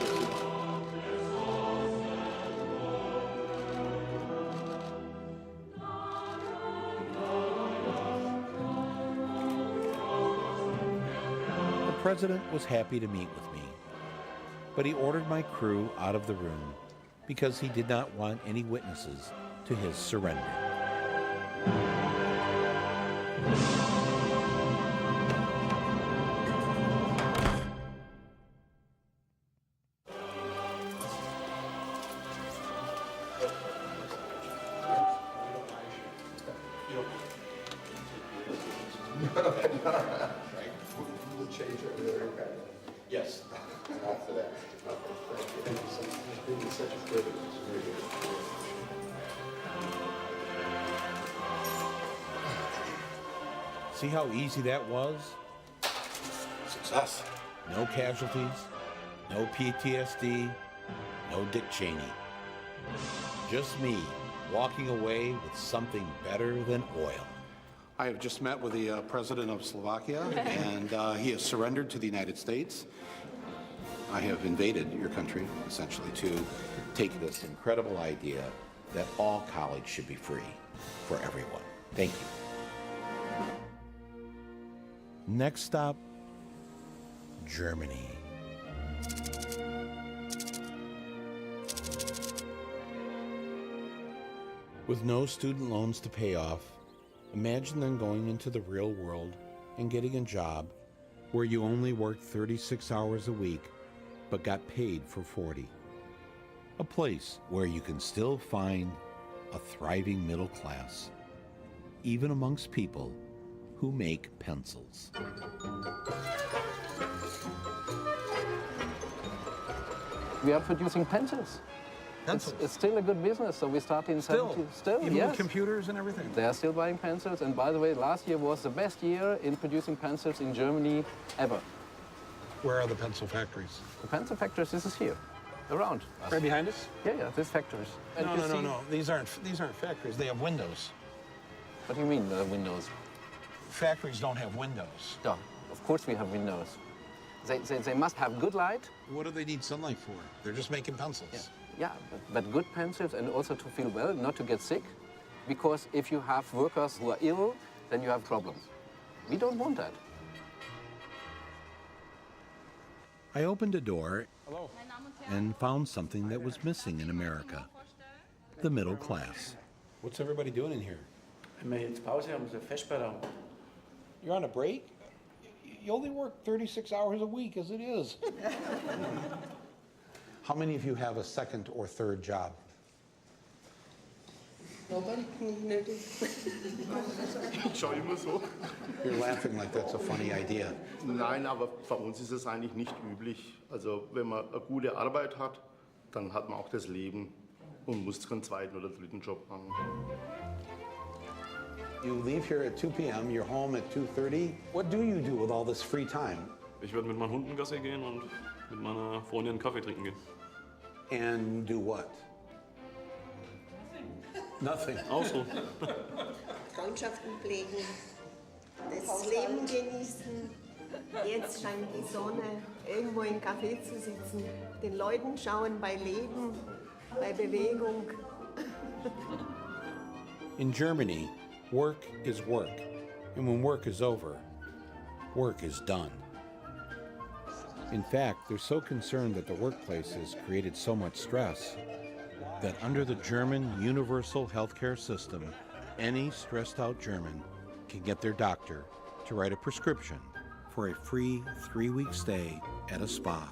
The president was happy to meet with me, but he ordered my crew out of the room because he did not want any witnesses to his surrender. We'll change it really, okay? Yes. After that. Okay, thank you so much. It's been such a privilege. It's really good. See how easy that was? Success. No casualties, no PTSD, no Dick Cheney. Just me walking away with something better than oil. I have just met with the president of Slovakia, and he has surrendered to the United States. I have invaded your country, essentially, to take this incredible idea that all college should be free for everyone. Thank you. Next stop, Germany. With no student loans to pay off, imagine then going into the real world and getting a job where you only worked 36 hours a week but got paid for 40. A place where you can still find a thriving middle class, even amongst people who make pencils. We are producing pencils. It's still a good business, so we started in 70. Still, even yes. with computers and everything. They are still buying pencils, and by the way, last year was the best year in producing pencils in Germany ever. Where are the pencil factories? The pencil factories, this is here, around us. Right behind us? Yeah, this factories. And No, you no, no, see- no. These aren't factories. They have windows. What do you mean, windows? Factories don't have windows. Yeah, of course we have windows. They must have good light. What do they need sunlight for? They're just making pencils. Yeah, but good pencils, and also to feel well, not to get sick. Because if you have workers who are ill, then you have problems. We don't want that. I opened a door and found something that was missing in America, the middle class. What's everybody doing in here? Wenn wir jetzt Pause haben, so Vespertag. You're on a break? You only work 36 hours a week as it is. How many of you have a second or third job? Nobody can notice. Ich schaue immer so. You're laughing like that's a funny idea. Nein, aber bei uns ist es eigentlich nicht üblich. Also wenn man eine gute Arbeit hat, dann hat man auch das Leben und muss keinen zweiten oder dritten Job machen. You leave here at 2 p.m., you're home at 2:30. What do you do with all this free time? Ich werde mit meinen Hunden Gassi gehen und mit meiner Freundin einen Kaffee trinken gehen. And do what? Nothing. Auch so. Freundschaften pflegen, das Leben genießen. Jetzt scheint die Sonne, irgendwo im Café zu sitzen, den Leuten schauen bei Leben, bei Bewegung. In Germany, work is work, and when work is over, work is done. In fact, they're so concerned that the workplace has created so much stress that under the German universal healthcare system, any stressed out German can get their doctor to write a prescription for a free 3-week stay at a spa.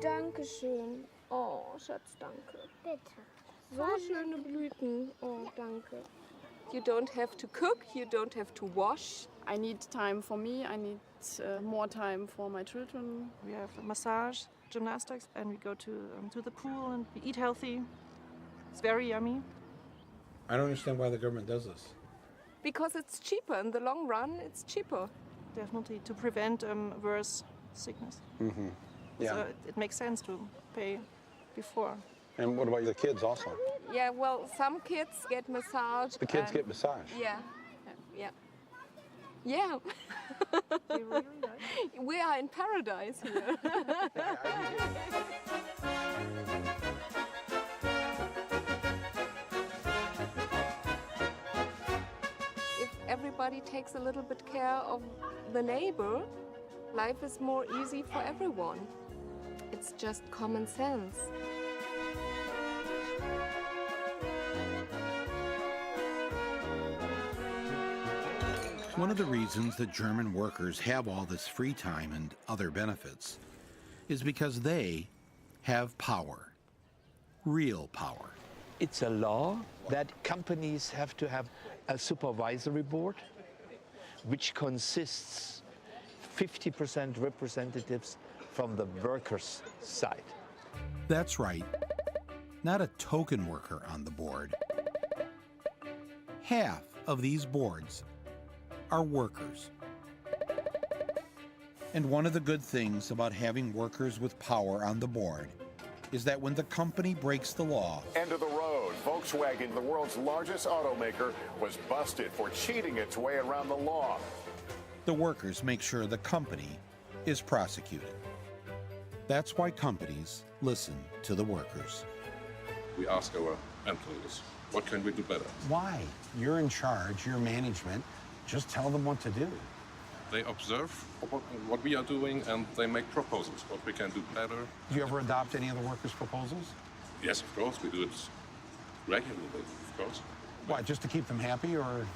Dankeschön. Oh, Schatz, danke. Bitte. So schöne Blüten. Oh, danke. You don't have to cook, you don't have to wash. I need time for me, I need more time for my children. We have massage, gymnastics, and we go to the pool and we eat healthy. It's very yummy. I don't understand why the government does this. Because it's cheaper. In the long run, it's cheaper. Definitely to prevent worse sickness. Mm-hmm. Yeah. So it makes sense to pay before. And what about the kids also? Yeah, well, some kids get massage. The kids get massage? Yeah. Yeah. Yeah. They really like. We are in paradise here. If everybody takes a little bit care of the neighbor, life is more easy for everyone. It's just common sense. One of the reasons that German workers have all this free time and other benefits is because they have power, real power. It's a law that companies have to have a supervisory board which consists 50% representatives from the workers' side. That's right, not a token worker on the board. Half of these boards are workers. And one of the good things about having workers with power on the board is that when the company breaks the law, End of the road. Volkswagen, the world's largest automaker, was busted for cheating its way around the law. the workers make sure the company is prosecuted. That's why companies listen to the workers. We ask our employees, what can we do better? Why? You're in charge, you're management. Just tell them what to do. They observe what we are doing and they make proposals, what we can do better. Do you ever adopt any of the workers' proposals? Yes, of course, we do it regularly, of course. Why, just to keep them happy, or?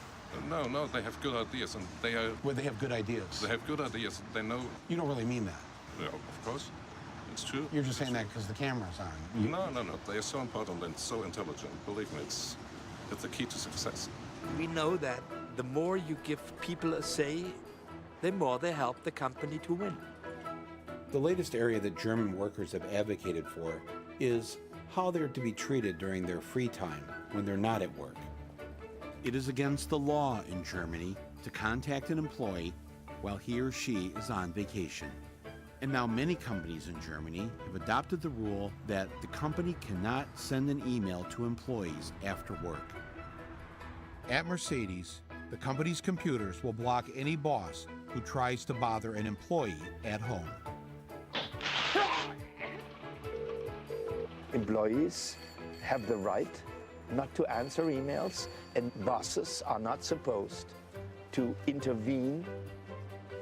No, they have good ideas and they are... Well, they have good ideas. They have good ideas, they know... You don't really mean that. Yeah, of course, it's true. You're just saying that because the camera's on. No, they are so important and so intelligent. Believe me, it's the key to success. We know that the more you give people a say, the more they help the company to win. The latest area that German workers have advocated for is how they're to be treated during their free time when they're not at work. It is against the law in Germany to contact an employee while he or she is on vacation. And now many companies in Germany have adopted the rule that the company cannot send an email to employees after work. At Mercedes, the company's computers will block any boss who tries to bother an employee at home. Employees have the right not to answer emails, and bosses are not supposed to intervene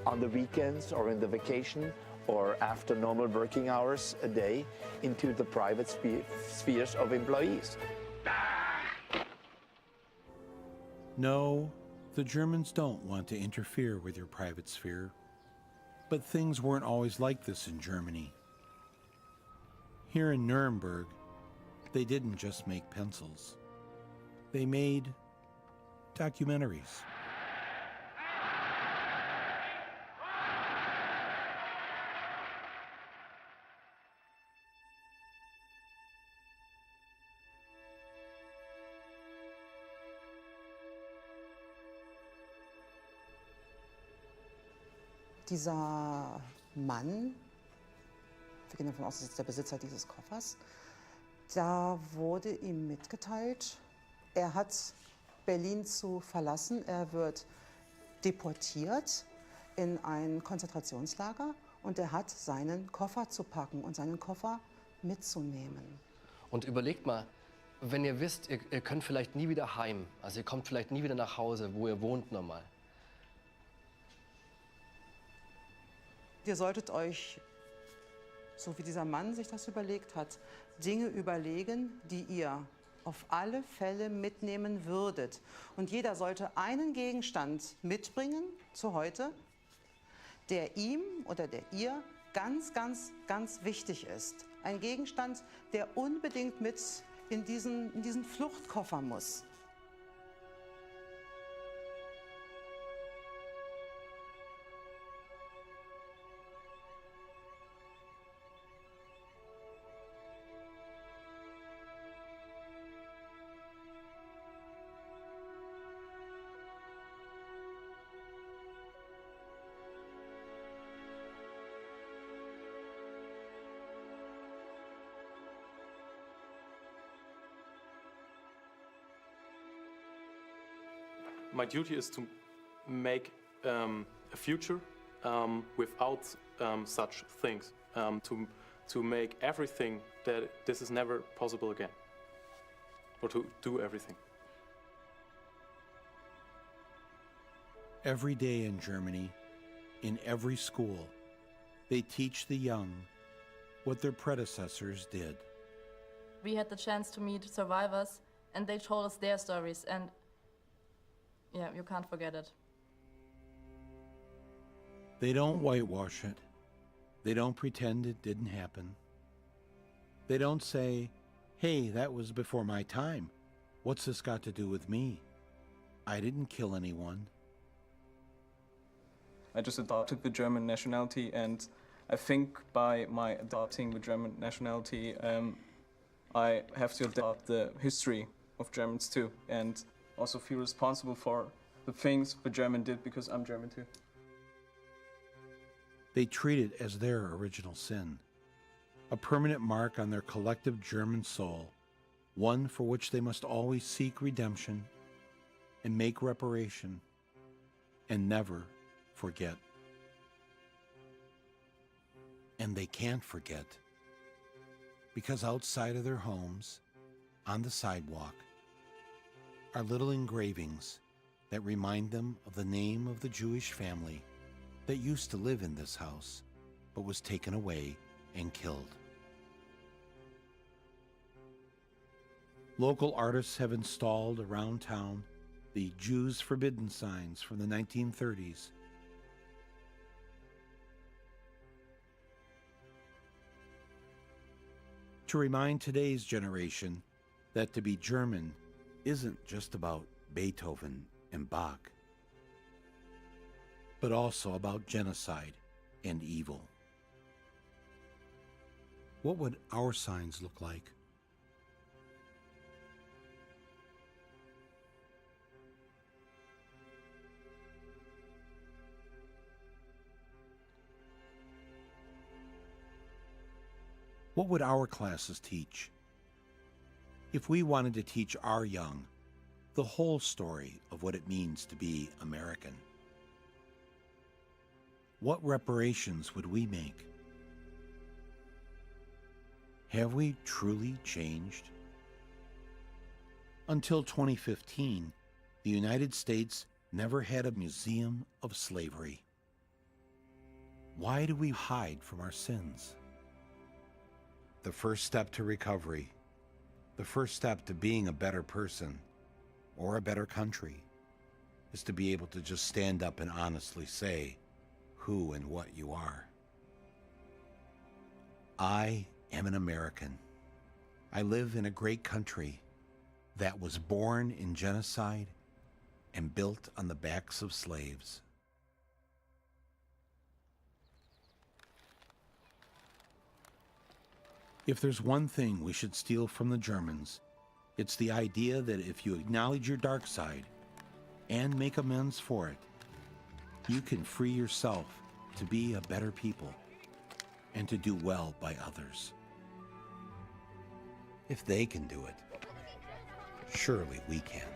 on the weekends or in the vacation or after normal working hours a day into the private spheres of employees. No, the Germans don't want to interfere with your private sphere. But things weren't always like this in Germany. Here in Nuremberg, they didn't just make pencils. They made documentaries. Dieser Mann, wir gehen davon aus, das ist der Besitzer dieses Koffers, da wurde ihm mitgeteilt, er hat Berlin zu verlassen, er wird deportiert in ein Konzentrationslager und er hat seinen Koffer zu packen und seinen Koffer mitzunehmen. Und überlegt mal, wenn ihr wisst, ihr könnt vielleicht nie wieder heim, also ihr kommt vielleicht nie wieder nach Hause, wo ihr wohnt normal. Ihr solltet euch, so wie dieser Mann sich das überlegt hat, Dinge überlegen, die ihr auf alle Fälle mitnehmen würdet. Und jeder sollte einen Gegenstand mitbringen zu heute, der ihm oder der ihr ganz, ganz, ganz wichtig ist. Ein Gegenstand, der unbedingt mit in diesen Fluchtkoffer muss. My duty is to make a future without such things, to make everything that this is never possible again, or to do everything. Every day in Germany, in every school, they teach the young what their predecessors did. We had the chance to meet survivors, and they told us their stories, and yeah, you can't forget it. They don't whitewash it. They don't pretend it didn't happen. They don't say, hey, that was before my time. What's this got to do with me? I didn't kill anyone. I just adopted the German nationality, and I think by my adopting the German nationality, I have to adopt the history of Germans too, and also feel responsible for the things the German did because I'm German too. They treat it as their original sin, a permanent mark on their collective German soul, one for which they must always seek redemption and make reparation and never forget. And they can't forget, because outside of their homes, on the sidewalk, are little engravings that remind them of the name of the Jewish family that used to live in this house, but was taken away and killed. Local artists have installed around town the Jews Forbidden signs from the 1930s. To remind today's generation that to be German isn't just about Beethoven and Bach, but also about genocide and evil. What would our signs look like? What would our classes teach? If we wanted to teach our young the whole story of what it means to be American, what reparations would we make? Have we truly changed? Until 2015, the United States never had a museum of slavery. Why do we hide from our sins? The first step to recovery, the first step to being a better person or a better country, is to be able to just stand up and honestly say who and what you are. I am an American. I live in a great country that was born in genocide and built on the backs of slaves. If there's one thing we should steal from the Germans, it's the idea that if you acknowledge your dark side and make amends for it, you can free yourself to be a better people and to do well by others. If they can do it, surely we can.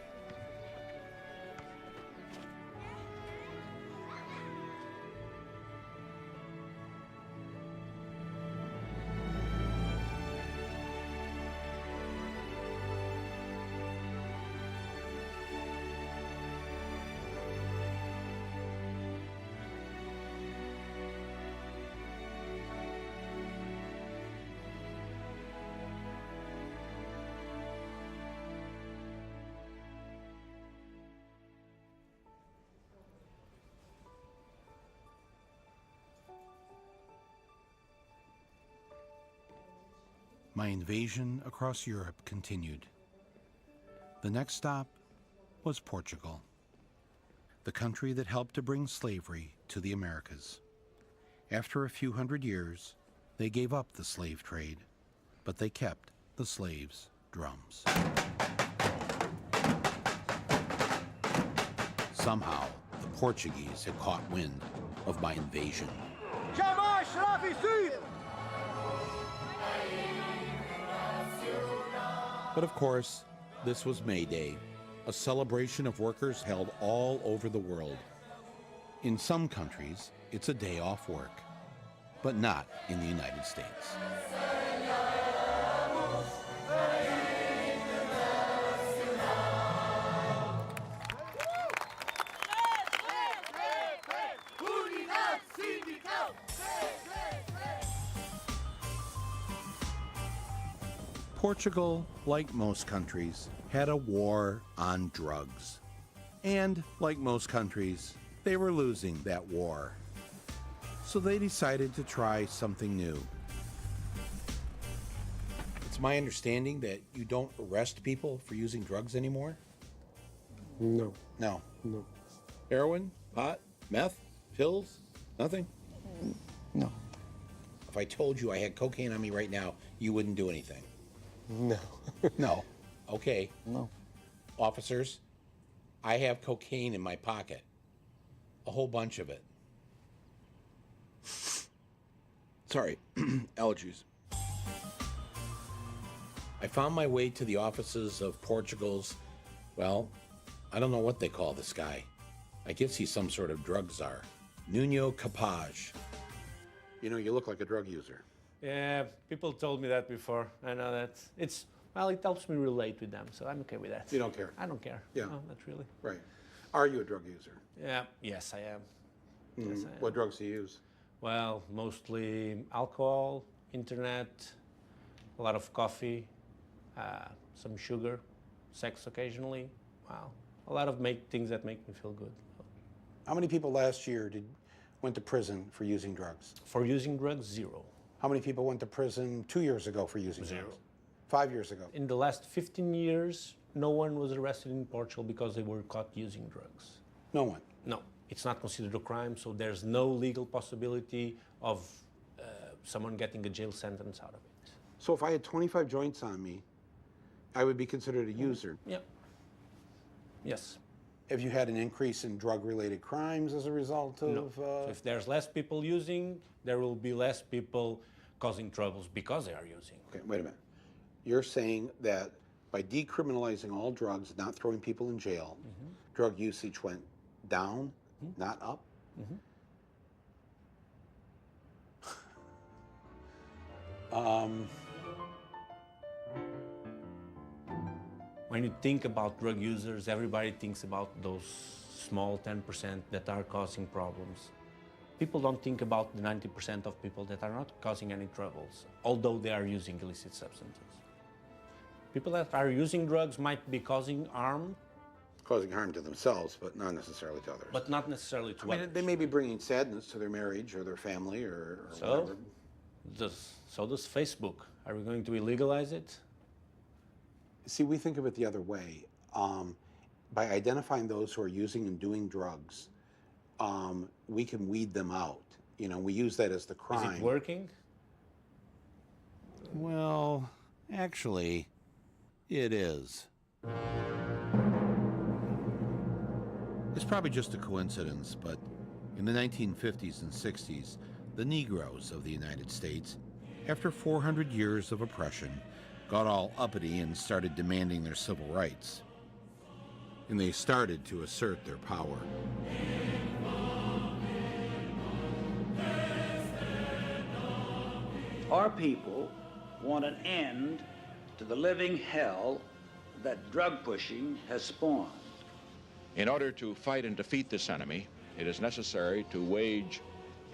My invasion across Europe continued. The next stop was Portugal, the country that helped to bring slavery to the Americas. After a few hundred years, they gave up the slave trade, but they kept the slaves' drums. Somehow, the Portuguese had caught wind of my invasion. But of course, this was May Day, a celebration of workers held all over the world. In some countries, it's a day off work, but not in the United States. Portugal, like most countries, had a war on drugs. And like most countries, they were losing that war. So they decided to try something new. It's my understanding that you don't arrest people for using drugs anymore? No. No. No. Heroin, pot, meth, pills, nothing? No. If I told you I had cocaine on me right now, you wouldn't do anything? No. No. Okay. No. Officers, I have cocaine in my pocket. A whole bunch of it. Sorry, allergies. I found my way to the offices of Portugal's, well, I don't know what they call this guy. I guess he's some sort of drug czar. Nuno Capaz. You know, you look like a drug user. Yeah, people told me that before. I know that. Well, it helps me relate with them, so I'm okay with that. You don't care? I don't care. Yeah. No, not really. Right. Are you a drug user? Yeah, yes, I am. Yes, I am. What drugs do you use? Well, mostly alcohol, internet, a lot of coffee, some sugar, sex occasionally. Wow, a lot of things that make me feel good. How many people last year went to prison for using drugs? For using drugs, 0. How many people went to prison 2 years ago for using 0. drugs? 5 years ago? In the last 15 years, no one was arrested in Portugal because they were caught using drugs. No one? No, it's not considered a crime, so there's no legal possibility of someone getting a jail sentence out of it. So if I had 25 joints on me, I would be considered a user? Yeah. Yes. Have you had an increase in drug-related crimes as a result of... No. So if there's less people using, there will be less people causing troubles because they are using. Okay, wait a minute. You're saying that by decriminalizing all drugs, not throwing people in jail, drug usage went down, not up? When you think about drug users, everybody thinks about those small 10% that are causing problems. People don't think about the 90% of people that are not causing any troubles, although they are using illicit substances. People that are using drugs might be causing harm. Causing harm to themselves, but not necessarily to others. But not necessarily to others. They may be bringing sadness to their marriage or their family or whatever. So does Facebook. Are we going to illegalize it? See, we think of it the other way. By identifying those who are using and doing drugs, we can weed them out. You know, we use that as the crime. Is it working? Well, actually, it is. It's probably just a coincidence, but in the 1950s and 60s, the Negroes of the United States, after 400 years of oppression, got all uppity and started demanding their civil rights. And they started to assert their power. Our people want an end to the living hell that drug pushing has spawned. In order to fight and defeat this enemy, it is necessary to wage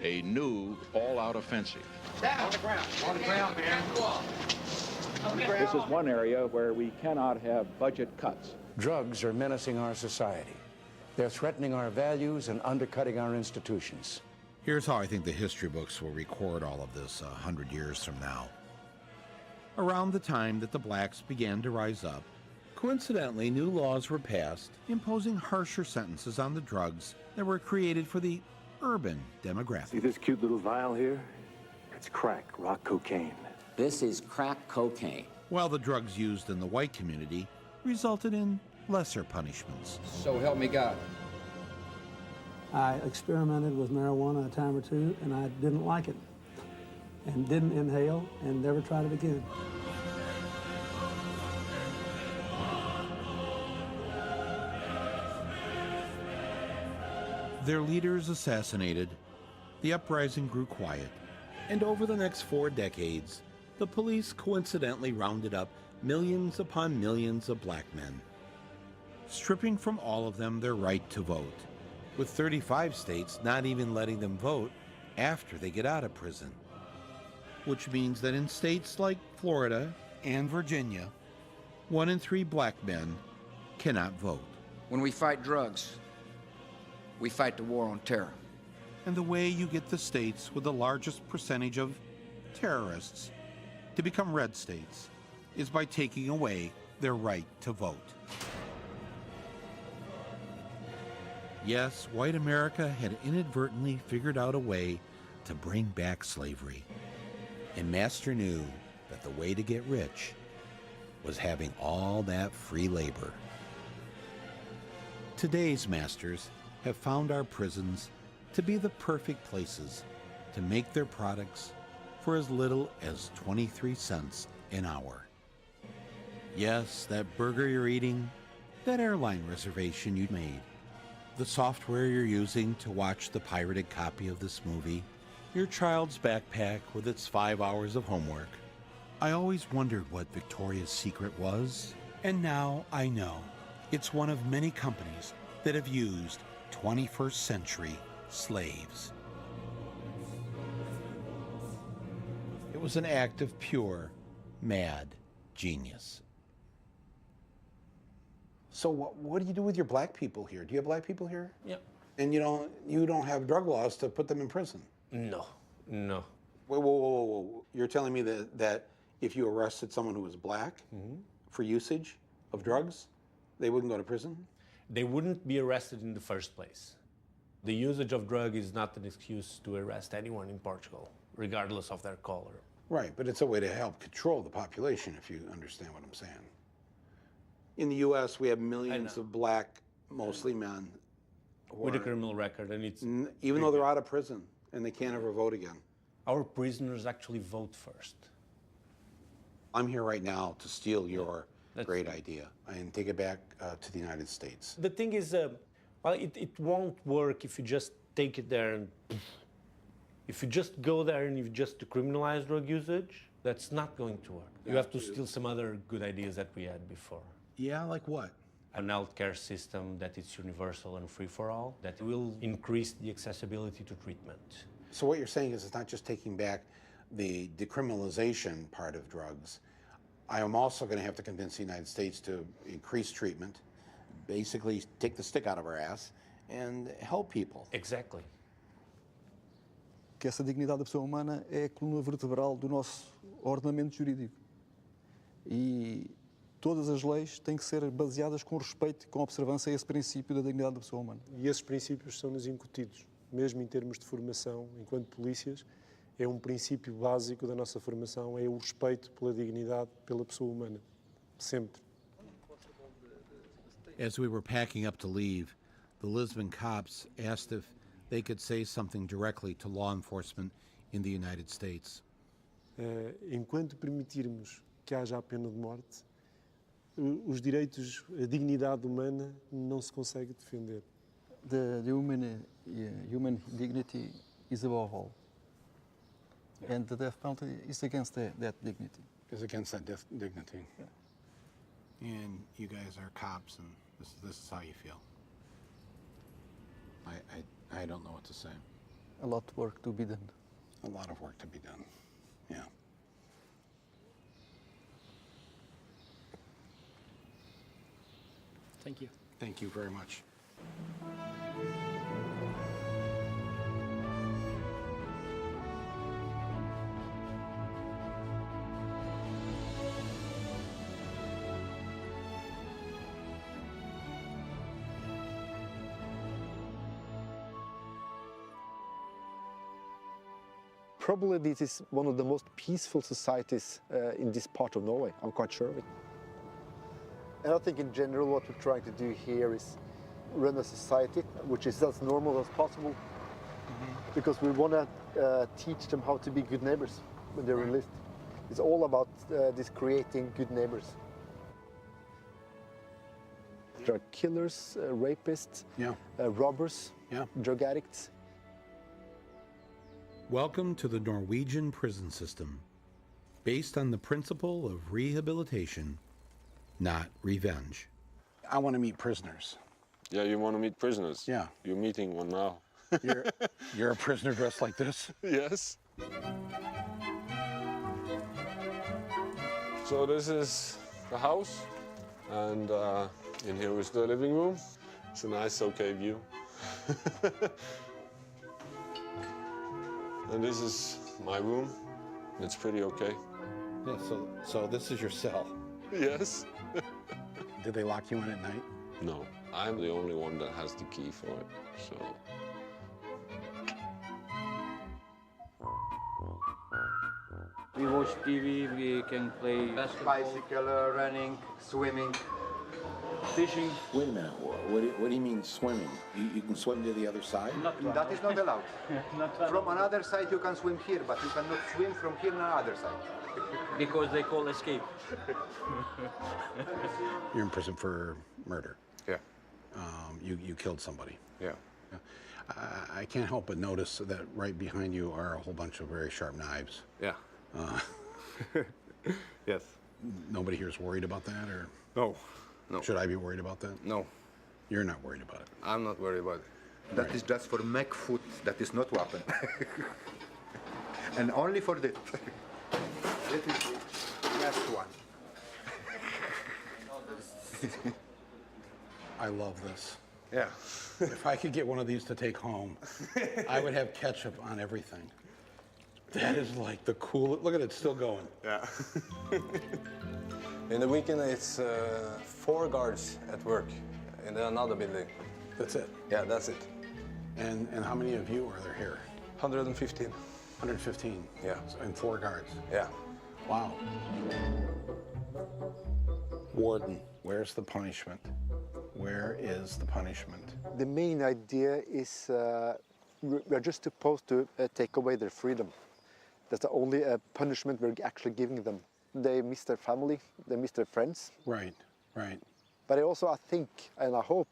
a new all-out offensive. Down on the ground. On the ground, man. This is one area where we cannot have budget cuts. Drugs are menacing our society. They're threatening our values and undercutting our institutions. Here's how I think the history books will record all of this 100 years from now. Around the time that the blacks began to rise up, coincidentally, new laws were passed imposing harsher sentences on the drugs that were created for the urban demographic. See this cute little vial here? It's crack, rock cocaine. This is crack cocaine. While the drugs used in the white community resulted in lesser punishments. So help me God. I experimented with marijuana a time or two, and I didn't like it, and didn't inhale, and never tried it again. Their leaders assassinated, the uprising grew quiet, and over the next 4 decades, the police coincidentally rounded up millions upon millions of black men, stripping from all of them their right to vote, with 35 states not even letting them vote after they get out of prison. Which means that in states like Florida and Virginia, 1 in 3 black men cannot vote. When we fight drugs, we fight the war on terror. And the way you get the states with the largest percentage of terrorists to become red states is by taking away their right to vote. Yes, white America had inadvertently figured out a way to bring back slavery. And Master knew that the way to get rich was having all that free labor. Today's masters have found our prisons to be the perfect places to make their products for as little as 23 cents an hour. Yes, that burger you're eating, that airline reservation you made, the software you're using to watch the pirated copy of this movie, your child's backpack with its 5 hours of homework. I always wondered what Victoria's Secret was, and now I know. It's one of many companies that have used 21st century slaves. It was an act of pure, mad genius. So what do you do with your black people here? Do you have black people here? Yep. And you don't have drug laws to put them in prison? No. Whoa. You're telling me that if you arrested someone who was black for usage of drugs, they wouldn't go to prison? They wouldn't be arrested in the first place. The usage of drug is not an excuse to arrest anyone in Portugal, regardless of their color. Right, but it's a way to help control the population, if you understand what I'm saying. In the U.S., we have millions of black, mostly men, with a criminal record, and it's even though they're out of prison and they can't ever vote again. Our prisoners actually vote first. I'm here right now to steal your great idea and take it back to the United States. The thing is, well, it won't work if you just take it there and if you just go there and you just decriminalize drug usage, that's not going to work. You have to steal some other good ideas that we had before. Yeah, like what? An healthcare system that is universal and free for all, that will increase the accessibility to treatment. So what you're saying is it's not just taking back the decriminalization part of drugs. I am also going to have to convince the United States to increase treatment, basically take the stick out of our ass, and help people. Exactly. Que essa dignidade da pessoa humana é a coluna vertebral do nosso ordenamento jurídico. E todas as leis têm que ser baseadas com respeito e com observância a esse princípio da dignidade da pessoa humana. E esses princípios são-nos incutidos, mesmo em termos de formação, enquanto polícias, é um princípio básico da nossa formação, é o respeito pela dignidade, pela pessoa humana, sempre. As we were packing up to leave, the Lisbon cops asked if they could say something directly to law enforcement in the United States. Enquanto permitirmos que haja a pena de morte, os direitos, a dignidade humana não se consegue defender. The human dignity is above all. And the death penalty is against that dignity. Is against that dignity. Yeah. And you guys are cops, and this is how you feel. I don't know what to say. A lot of work to be done. A lot of work to be done. Yeah. Thank you. Thank you very much. Probably this is one of the most peaceful societies in this part of Norway, I'm quite sure of it. And I think in general what we're trying to do here is run a society which is as normal as possible, because we want to teach them how to be good neighbors when they're enlisted. It's all about this creating good neighbors. There are killers, rapists, robbers, drug addicts. Welcome to the Norwegian prison system, based on the principle of rehabilitation, not revenge. I want to meet prisoners. Yeah, you want to meet prisoners? Yeah. You're meeting one now. You're a prisoner dressed like this? Yes. So this is the house, and in here is the living room. It's a nice, okay view. And this is my room. It's pretty okay. Yeah, so this is your cell? Yes. Did they lock you in at night? No, I'm the only one that has the key for it, so. We watch TV, we can play basketball. Bicycle, running, swimming. Fishing. Wait a minute, what do you mean swimming? You can swim to the other side? That is not allowed. From another side you can swim here, but you cannot swim from here to another side. Because they call escape. You're in prison for murder. Yeah. You killed somebody. Yeah. I can't help but notice that right behind you are a whole bunch of very sharp knives. Yeah. Yes. Nobody here's worried about that, or? No. No. Should I be worried about that? No. You're not worried about it? I'm not worried about it. That is just for make food, that is not weapon. And only for that. That is the last one. I love this. Yeah. If I could get one of these to take home, I would have ketchup on everything. That is like the coolest. Look at it, it's still going. Yeah. In the weekend, it's 4 guards at work in another building. That's it? Yeah, that's it. And how many of you are there here? 115. 115? Yeah. And 4 guards? Yeah. Wow. Warden, where's the punishment? Where is the punishment? The main idea is we're just supposed to take away their freedom. That's the only punishment we're actually giving them. They miss their family, they miss their friends. Right, right. But I think, and I hope,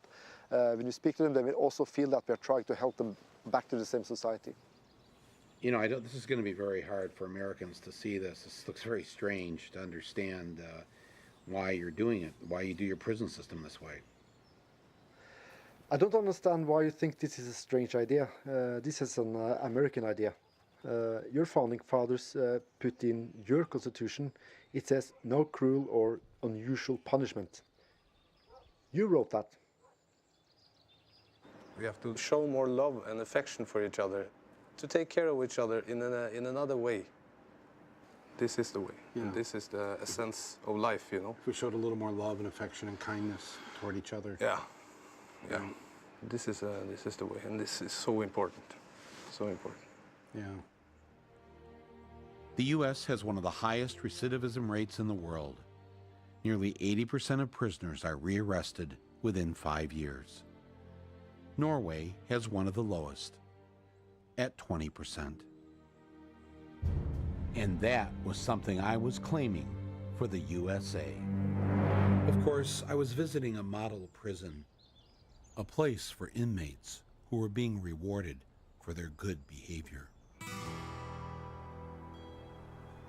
when you speak to them, they will also feel that we're trying to help them back to the same society. You know, this is going to be very hard for Americans to see this. This looks very strange to understand why you're doing it, why you do your prison system this way. I don't understand why you think this is a strange idea. This is an American idea. Your founding fathers put in your constitution, it says no cruel or unusual punishment. You wrote that. We have to show more love and affection for each other, to take care of each other in another way. This is the way, and this is the essence of life, you know. If we showed a little more love and affection and kindness toward each other. Yeah, yeah. This is the way, and this is so important, so important. Yeah. The U.S. has one of the highest recidivism rates in the world. Nearly 80% of prisoners are rearrested within 5 years. Norway has one of the lowest, at 20%. And that was something I was claiming for the USA. Of course, I was visiting a model prison, a place for inmates who were being rewarded for their good behavior.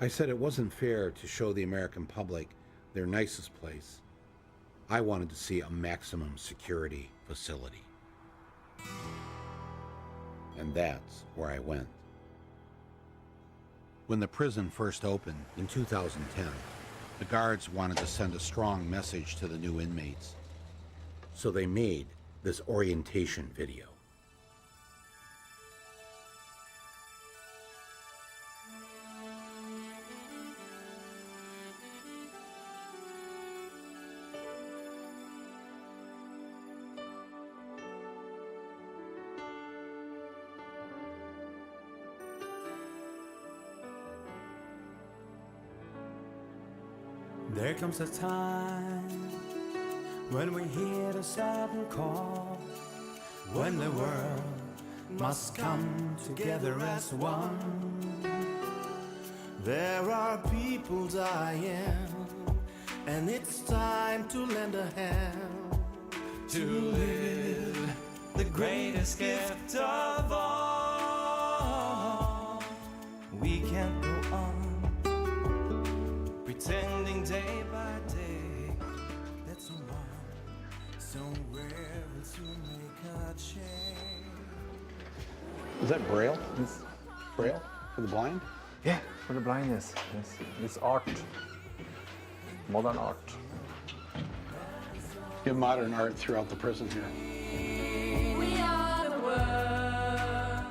I said it wasn't fair to show the American public their nicest place. I wanted to see a maximum security facility. And that's where I went. When the prison first opened in 2010, the guards wanted to send a strong message to the new inmates. So they made this orientation video. There comes a time when we hear the sudden call, when the world must come together as one. There are people dying, and it's time to lend a hand to live the greatest gift of all. We can't go on pretending day by day that somewhere to make a change. Is that Braille? Braille for the blind? Yeah, for the blind, yes. It's art, modern art. You have modern art throughout the prison here. We are the world,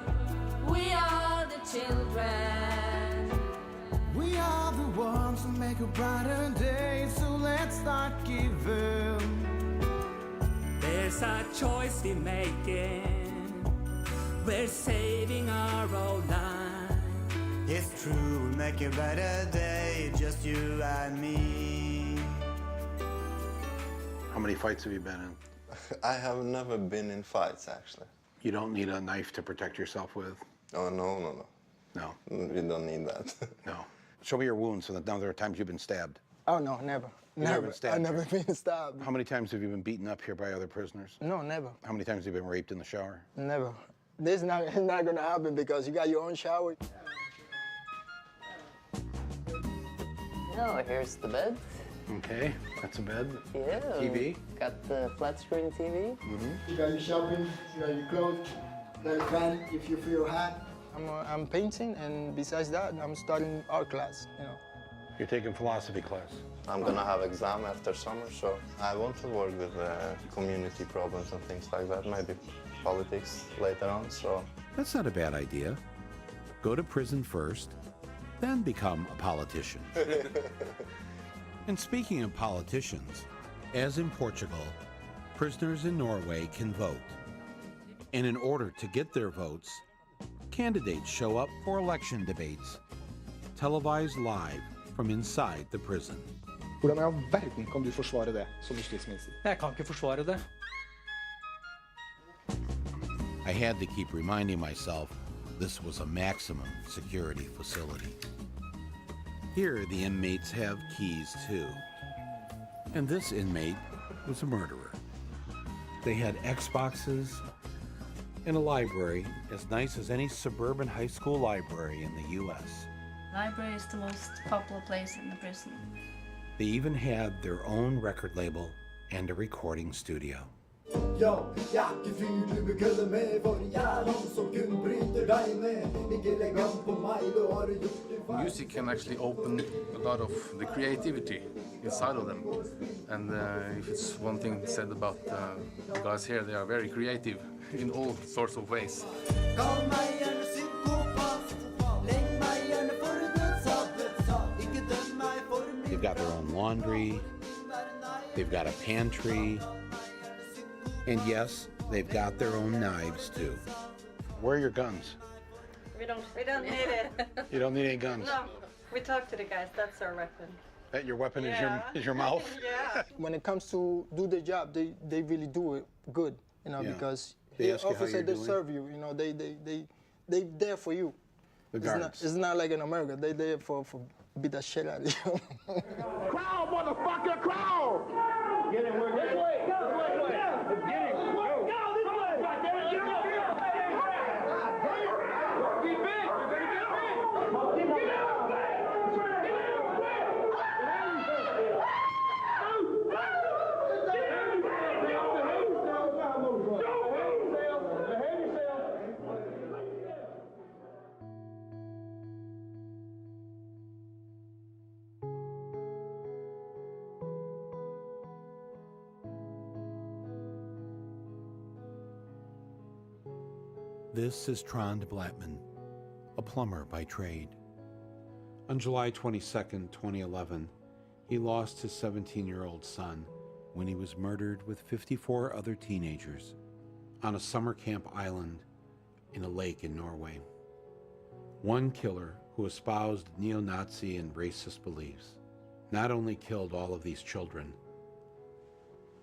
we are the children. We are the ones who make a brighter day, so let's start giving. There's a choice we're making, we're saving our own life. It's true, we'll make a better day, just you and me. How many fights have you been in? I have never been in fights, actually. You don't need a knife to protect yourself with? Oh, no. No. You don't need that. No. Show me your wounds so that now there are times you've been stabbed. Oh, no, never. You've never been stabbed? I've never been stabbed. How many times have you been beaten up here by other prisoners? No, never. How many times have you been raped in the shower? Never. This is not gonna happen because you got your own shower. Oh, here's the bed. Okay, that's a bed. Yeah. TV. Got the flat screen TV. You got your shopping, you got your clothes, you got a fan if you feel hot. I'm painting, and besides that, I'm studying art class, you know. You're taking philosophy class. I'm gonna have exam after summer, so I want to work with community problems and things like that, maybe politics later on, so. That's not a bad idea. Go to prison first, then become a politician. And speaking of politicians, as in Portugal, prisoners in Norway can vote. And in order to get their votes, candidates show up for election debates, televised live from inside the prison. Hvordan i all verden kan du forsvare det som justisminister? Jeg kan ikke forsvare det. I had to keep reminding myself this was a maximum security facility. Here, the inmates have keys too. And this inmate was a murderer. They had Xboxes and a library as nice as any suburban high school library in the U.S. Library is the most popular place in the prison. They even had their own record label and a recording studio. Music can actually open a lot of the creativity inside of them. And if it's one thing said about the guys here, they are very creative in all sorts of ways. They've got their own laundry, they've got a pantry, and yes, they've got their own knives too. Where are your guns? We don't need it. You don't need any guns? No, we talk to the guys, that's our weapon. That your weapon Yeah. is your mouth? Yeah. When it comes to do the job, they really do it good, you know, Yeah. because They here ask you how officers, you're they doing? serve you, you know, they there for you. The It's guards. it's not like in America, they there for beat the shit out of you. Crowd, motherfucker, crowd! Get him, we're this way. This way. Let's get him. Go. This way. Get him. Be big. This is Trond Blattman, a plumber by trade. On July 22nd, 2011, he lost his 17-year-old son when he was murdered with 54 other teenagers on a summer camp island in a lake in Norway. One killer who espoused neo-Nazi and racist beliefs. not only killed all of these children,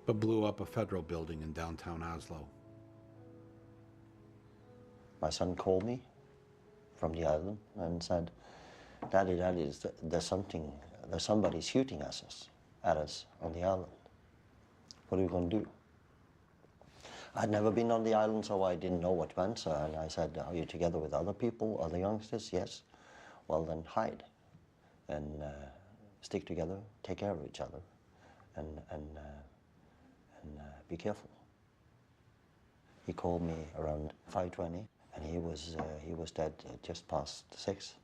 but blew up a federal building in downtown Oslo. My son called me from the island and said, Daddy, there's somebody shooting at us on the island. What are we going to do? I'd never been on the island, so I didn't know what to answer. And I said, are you together with other people, other youngsters? Yes. Well, then hide and stick together, take care of each other, and be careful. He called me around 5:20, and he was dead just past 6.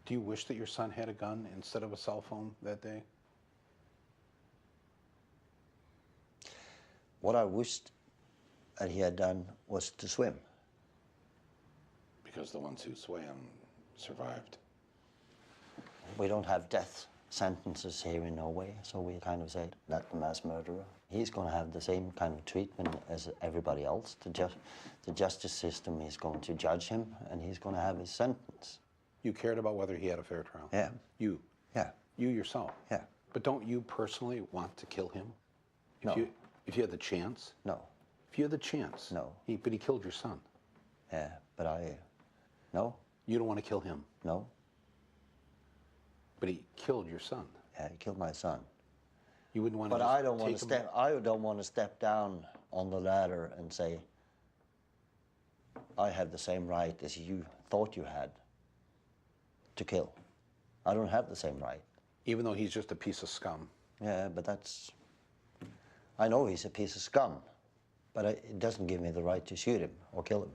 Do you wish that your son had a gun instead of a cell phone that day? What I wished that he had done was to swim. Because the ones who swam survived. We don't have death sentences here in Norway, so we kind of say that the mass murderer, he's going to have the same kind of treatment as everybody else. The justice system is going to judge him, and he's going to have his sentence. You cared about whether he had a fair trial? Yeah. You? Yeah. You yourself? Yeah. But don't you personally want to kill him? No. If you had the chance? No. If you had the chance? No. But he killed your son. Yeah, but no. You don't want to kill him? No. But he killed your son. Yeah, he killed my son. You wouldn't want but to I don't want to step down on the ladder and say, I have the same right as you thought you had to kill. I don't have the same right. Even though he's just a piece of scum. Yeah, but I know he's a piece of scum, but it doesn't give me the right to shoot him or kill him.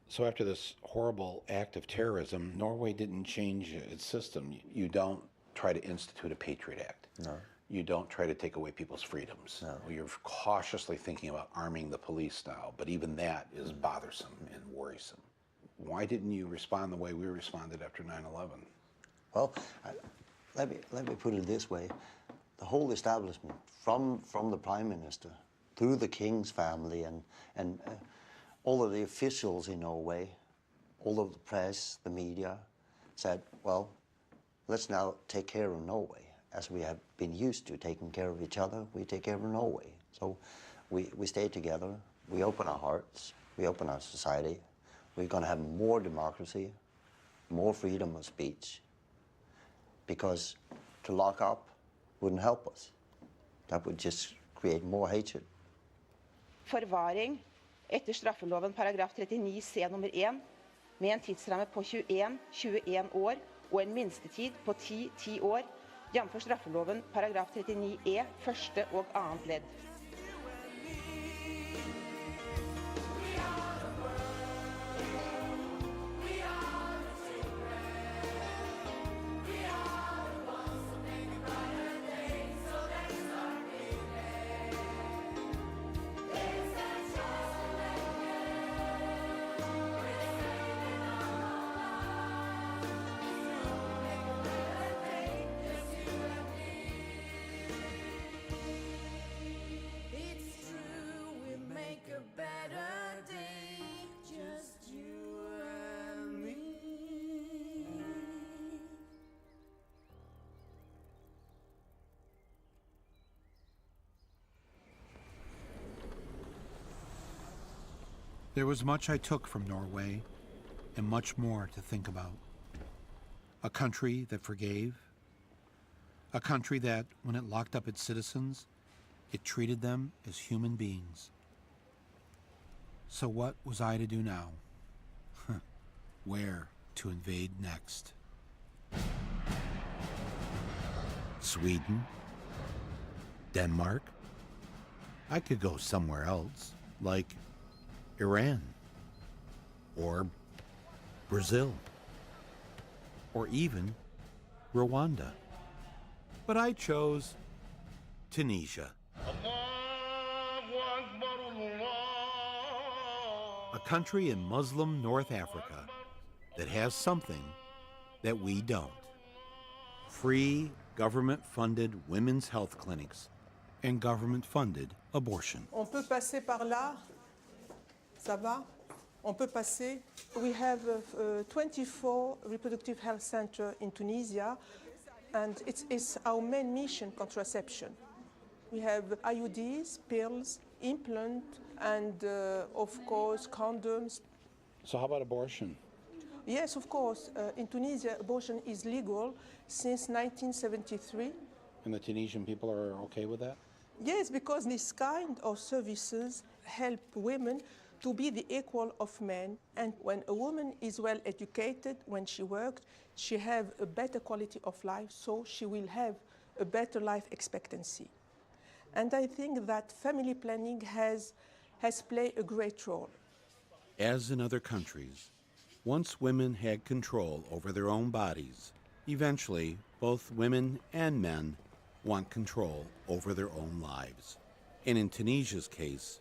So after this horrible act of terrorism, Norway didn't change its system. You don't try to institute a Patriot Act. No. You don't try to take away people's freedoms. No. You're cautiously thinking about arming the police now, but even that is bothersome and worrisome. Why didn't you respond the way we responded after 9/11? Well, let me put it this way. The whole establishment, from the Prime Minister, through the King's family and all of the officials in Norway, all of the press, the media, said, well, let's now take care of Norway. As we have been used to taking care of each other, we take care of Norway. So we stay together, we open our hearts, we open our society. We're going to have more democracy, more freedom of speech, because to lock up wouldn't help us. That would just create more hatred. Forvaring etter straffeloven paragraf 39 c nummer 1 med en tidsramme på 21 år og en minstetid på 10 år, jf. straffeloven paragraf 39 e første og annet ledd. There was much I took from Norway, and much more to think about. A country that forgave, a country that, when it locked up its citizens, it treated them as human beings. So what was I to do now? Where to invade next? Sweden? Denmark? I could go somewhere else, like Iran, or Brazil, or even Rwanda. But I chose Tunisia. A country in Muslim North Africa that has something that we don't. Free, government-funded women's health clinics and government-funded abortion. On peut passer par là? Ça va? On peut passer. We have 24 reproductive health centers in Tunisia, and it's our main mission, contraception. We have IUDs, pills, implant, and of course condoms. So how about abortion? Yes, of course. In Tunisia, abortion is legal since 1973. And the Tunisian people are okay with that? Yes, because this kind of services help women to be the equal of men. And when a woman is well educated, when she works, she has a better quality of life, so she will have a better life expectancy. And I think that family planning has played a great role. As in other countries, once women had control over their own bodies, eventually both women and men want control over their own lives. And in Tunisia's case,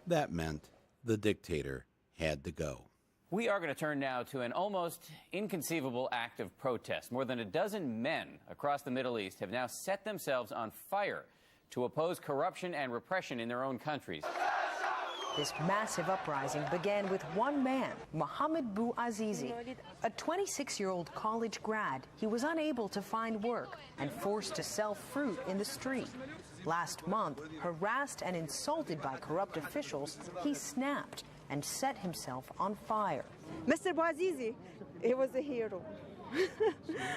that meant the dictator had to go. We are going to turn now to an almost inconceivable act of protest. More than a dozen men across the Middle East have now set themselves on fire to oppose corruption and repression in their own countries. This massive uprising began with one man, Mohamed Bouazizi, a 26-year-old college grad. He was unable to find work and forced to sell fruit in the street. Last month, harassed and insulted by corrupt officials, he snapped and set himself on fire. Mr. Bouazizi, he was a hero.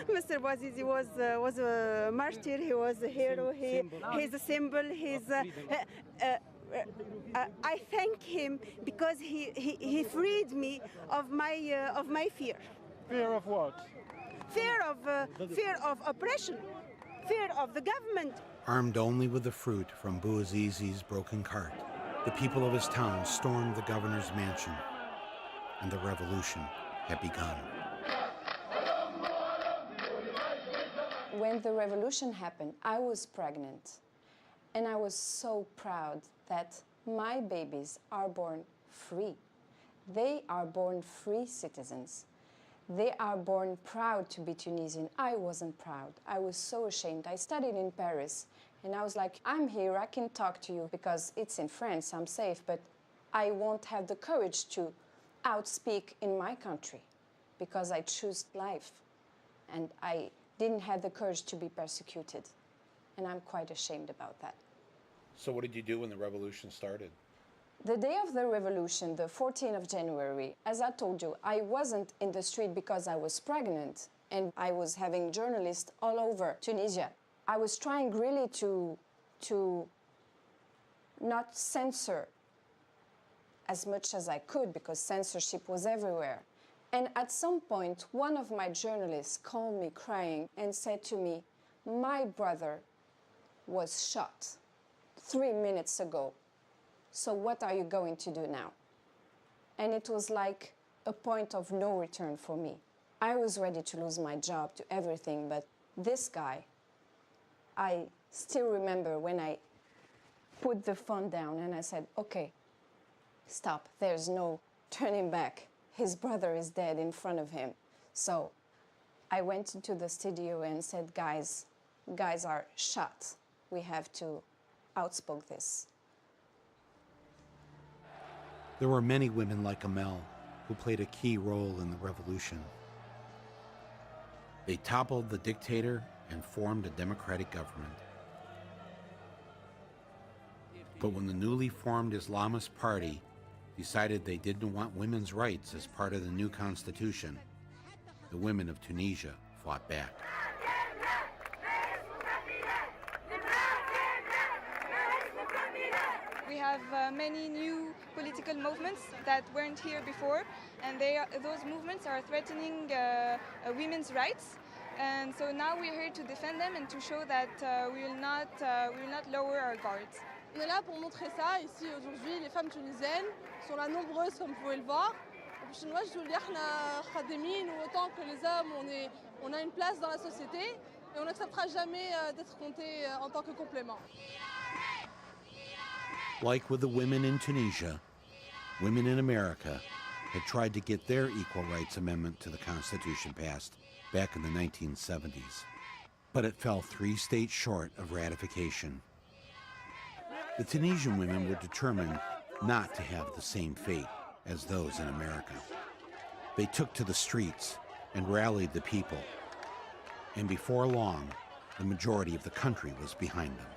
Mr. Bouazizi was a martyr. He was a hero. He's a symbol. I thank him because he freed me of my fear. Fear of what? Fear of oppression. Fear of the government. Armed only with the fruit from Bouazizi's broken cart, the people of his town stormed the governor's mansion, and the revolution had begun. When the revolution happened, I was pregnant, and I was so proud that my babies are born free. They are born free citizens. They are born proud to be Tunisian. I wasn't proud. I was so ashamed. I studied in Paris, and I was like, I'm here, I can talk to you because it's in France, I'm safe, but I won't have the courage to outspeak in my country because I choose life, and I didn't have the courage to be persecuted, and I'm quite ashamed about that. So what did you do when the revolution started? The day of the revolution, the 14th of January, as I told you, I wasn't in the street because I was pregnant and I was having journalists all over Tunisia. I was trying really to not censor as much as I could because censorship was everywhere. And at some point, one of my journalists called me crying and said to me, my brother was shot 3 minutes ago. So what are you going to do now? And it was like a point of no return for me. I was ready to lose my job, to everything, but this guy, I still remember when I put the phone down and I said, okay, stop, there's no turning back. His brother is dead in front of him. So I went into the studio and said, guys are shot. We have to outspoke this. There were many women like Amel who played a key role in the revolution. They toppled the dictator and formed a democratic government. But when the newly formed Islamist party decided they didn't want women's rights as part of the new constitution, the women of Tunisia fought back. We have many new political movements that weren't here before, and those movements are threatening women's rights. And so now we're here to defend them and to show that we will not lower our guards. On est là pour montrer ça. Ici, aujourd'hui, les femmes tunisiennes sont là nombreuses, comme vous pouvez le voir. Et moi, je veux dire qu'on a autant que les hommes, on a une place dans la société et on n'acceptera jamais d'être compté en tant que complément. Like with the women in Tunisia, women in America had tried to get their Equal Rights Amendment to the Constitution passed back in the 1970s. But it fell 3 states short of ratification. The Tunisian women were determined not to have the same fate as those in America. They took to the streets and rallied the people, and before long, the majority of the country was behind them.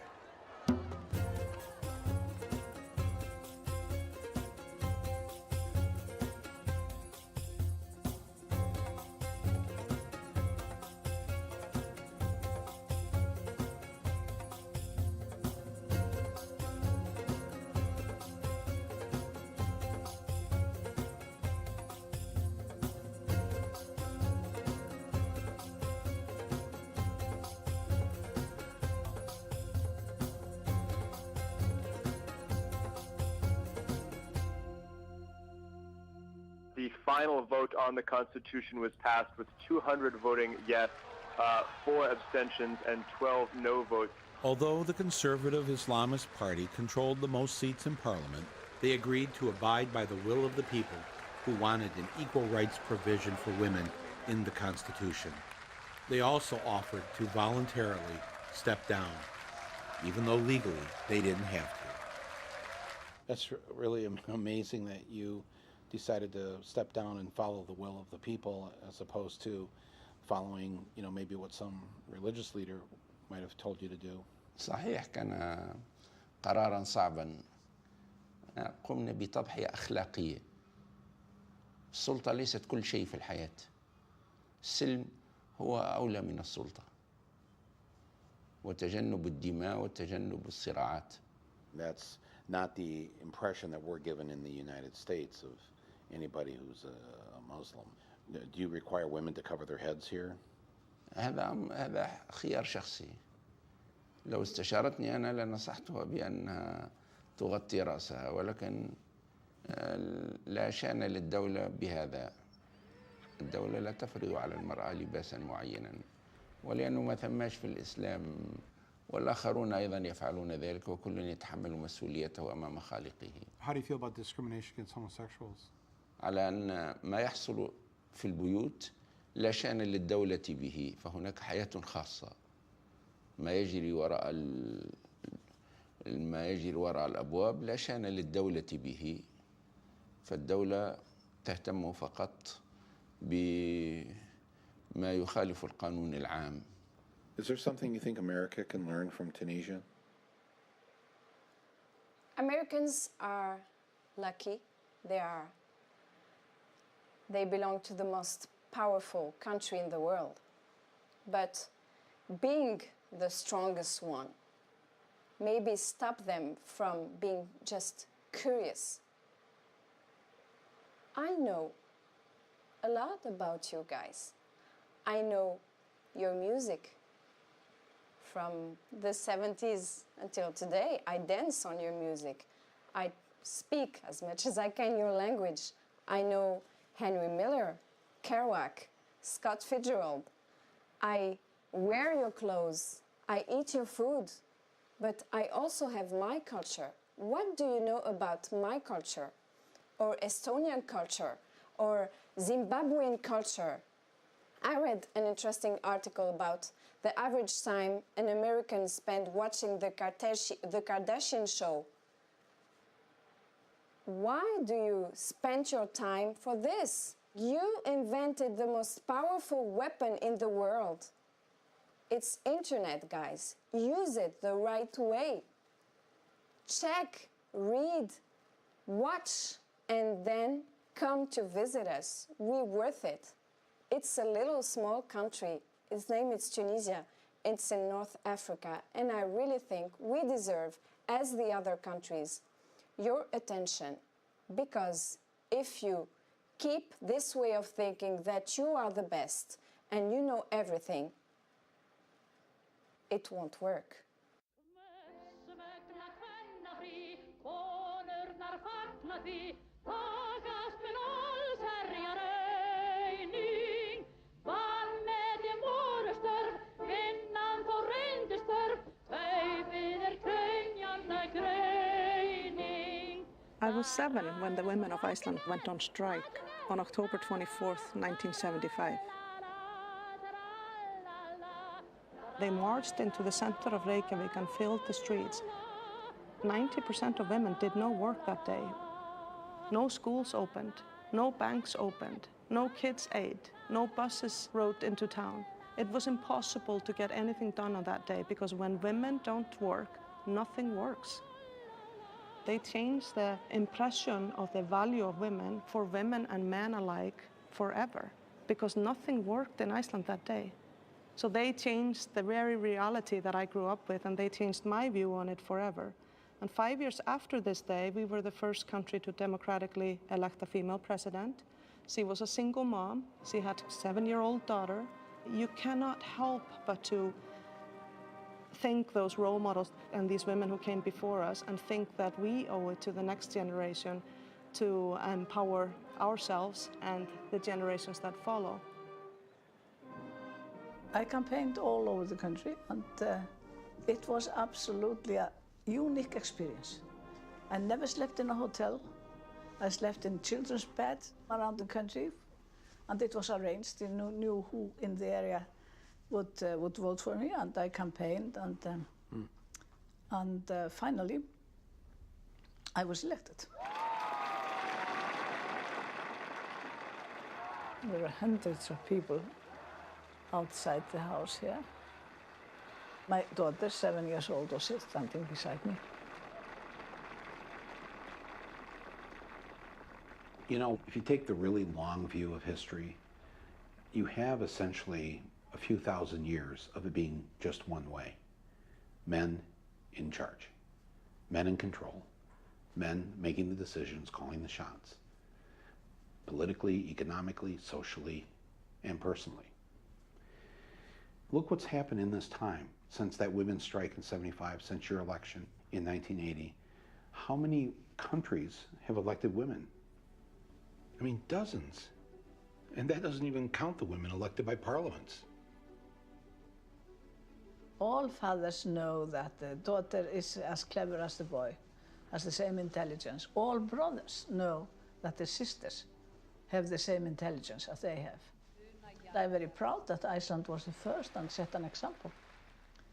The final vote on the Constitution was passed with 200 voting yes, 4 abstentions, and 12 no votes. Although the conservative Islamist Party controlled the most seats in Parliament, they agreed to abide by the will of the people who wanted an equal rights provision for women in the Constitution. They also offered to voluntarily step down, even though legally they didn't have to. That's really amazing that you decided to step down and follow the will of the people as opposed to following, maybe what some religious leader might have told you to do. صحيح كان قرارا صعبا. قمنا بتضحية أخلاقية. السلطة ليست كل شيء في الحياة. السلم هو أولى من السلطة. وتجنب الدماء وتجنب الصراعات. That's not the impression that we're given in the United States of anybody who's a Muslim. Do you require women to cover their heads here? هذا خيار شخصي. لو استشارتني أنا لنصحتها بأنها تغطي رأسها، ولكن لا شأن للدولة بهذا. الدولة لا تفرض على المرأة لباسا معينا، ولأنه ما ثماش في الإسلام، والآخرون أيضا يفعلون ذلك، وكل يتحمل مسؤوليته أمام خالقه. How do you feel about discrimination against homosexuals? على أن ما يحصل في البيوت لا شأن للدولة به، فهناك حياة خاصة. ما يجري وراء الأبواب لا شأن للدولة به، فالدولة تهتم فقط بما يخالف القانون العام. Is there something you think America can learn from Tunisia? Americans are lucky. They belong to the most powerful country in the world. But being the strongest one maybe stop them from being just curious. I know a lot about you guys. I know your music. From the 70s until today, I dance on your music. I speak as much as I can your language. I know Henry Miller, Kerouac, Scott Fitzgerald. I wear your clothes. I eat your food. But I also have my culture. What do you know about my culture? Or Estonian culture? Or Zimbabwean culture? I read an interesting article about the average time an American spent watching the Kardashian show. Why do you spend your time for this? You invented the most powerful weapon in the world. It's internet, guys. Use it the right way. Check, read, watch, and then come to visit us. We're worth it. It's a little small country. Its name is Tunisia. It's in North Africa. And I really think we deserve, as the other countries, your attention. Because if you keep this way of thinking that you are the best and you know everything, it won't work. I was 7 when the women of Iceland went on strike on October 24th, 1975. They marched into the center of Reykjavik and filled the streets. 90% of women did no work that day. No schools opened, no banks opened, no kids' aid, no buses rode into town. It was impossible to get anything done on that day because when women don't work, nothing works. They changed the impression of the value of women for women and men alike forever because nothing worked in Iceland that day. So they changed the very reality that I grew up with, and they changed my view on it forever. And 5 years after this day, we were the first country to democratically elect a female president. She was a single mom. She had a 7-year-old daughter. You cannot help but to think those role models and these women who came before us and think that we owe it to the next generation to empower ourselves and the generations that follow. I campaigned all over the country, and it was absolutely a unique experience. I never slept in a hotel. I slept in children's beds around the country, and it was arranged. You knew who in the area would vote for me, and I campaigned, and finally, I was elected. There were hundreds of people outside the house here. My daughter, 7 years old, was standing beside me. You know, if you take the really long view of history, you have essentially a few thousand years of it being just one way. Men in charge, men in control, men making the decisions, calling the shots, politically, economically, socially, and personally. Look what's happened in this time since that women's strike in '75, since your election in 1980. How many countries have elected women? I mean, dozens. And that doesn't even count the women elected by parliaments. All fathers know that the daughter is as clever as the boy, has the same intelligence. All brothers know that the sisters have the same intelligence as they have. I'm very proud that Iceland was the first and set an example.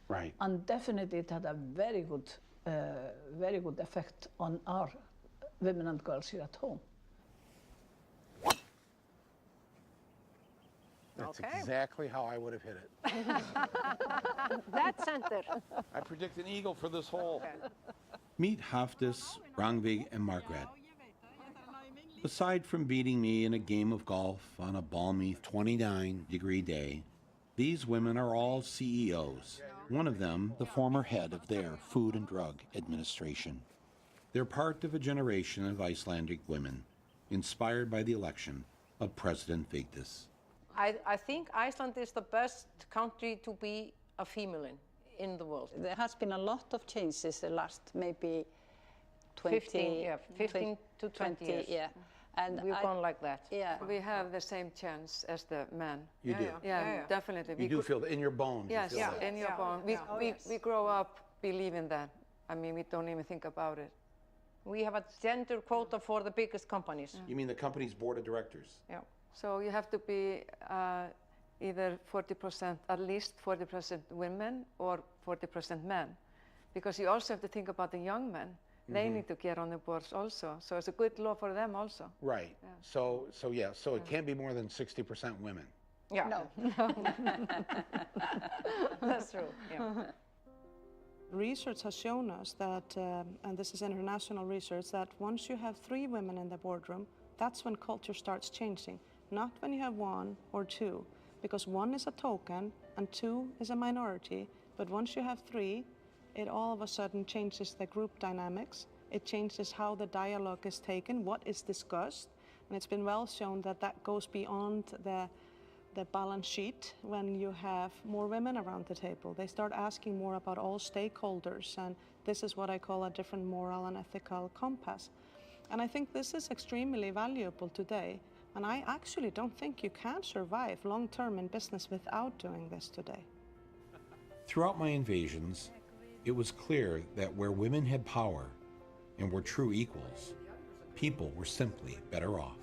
Right. And definitely it had a very good effect on our women and girls here at home. That's exactly how I would have hit it. That center. I predict an eagle for this hole. Meet Hafdís, Rangvig, and Margaret. Aside from beating me in a game of golf on a balmy 29-degree day, these women are all CEOs, one of them the former head of their Food and Drug Administration. They're part of a generation of Icelandic women, inspired by the election of President Vigdís. I think Iceland is the best country to be a female in the world. There has been a lot of changes the last maybe 20, 15 to 20 years. Yeah. And we've gone like that. Yeah. We have the same chance as the men. You do? Yeah, definitely. You do feel that in your bones. Yes, in your bones. We grow up believing that. I mean, we don't even think about it. We have a gender quota for the biggest companies. You mean the company's board of directors? Yeah. So you have to be either 40%, at least 40% women or 40% men. Because you also have to think about the young men. They need to get on the boards also. So it's a good law for them also. Right. Yeah. So it can't be more than 60% women. Yeah. No. That's true. Yeah. Research has shown us that, and this is international research, that once you have 3 women in the boardroom, that's when culture starts changing. Not when you have 1 or 2, because 1 is a token and 2 is a minority. But once you have 3, it all of a sudden changes the group dynamics. It changes how the dialogue is taken, what is discussed. And it's been well shown that that goes beyond the balance sheet when you have more women around the table. They start asking more about all stakeholders, and this is what I call a different moral and ethical compass. And I think this is extremely valuable today. And I actually don't think you can survive long-term in business without doing this today. Throughout my invasions, it was clear that where women had power and were true equals, people were simply better off.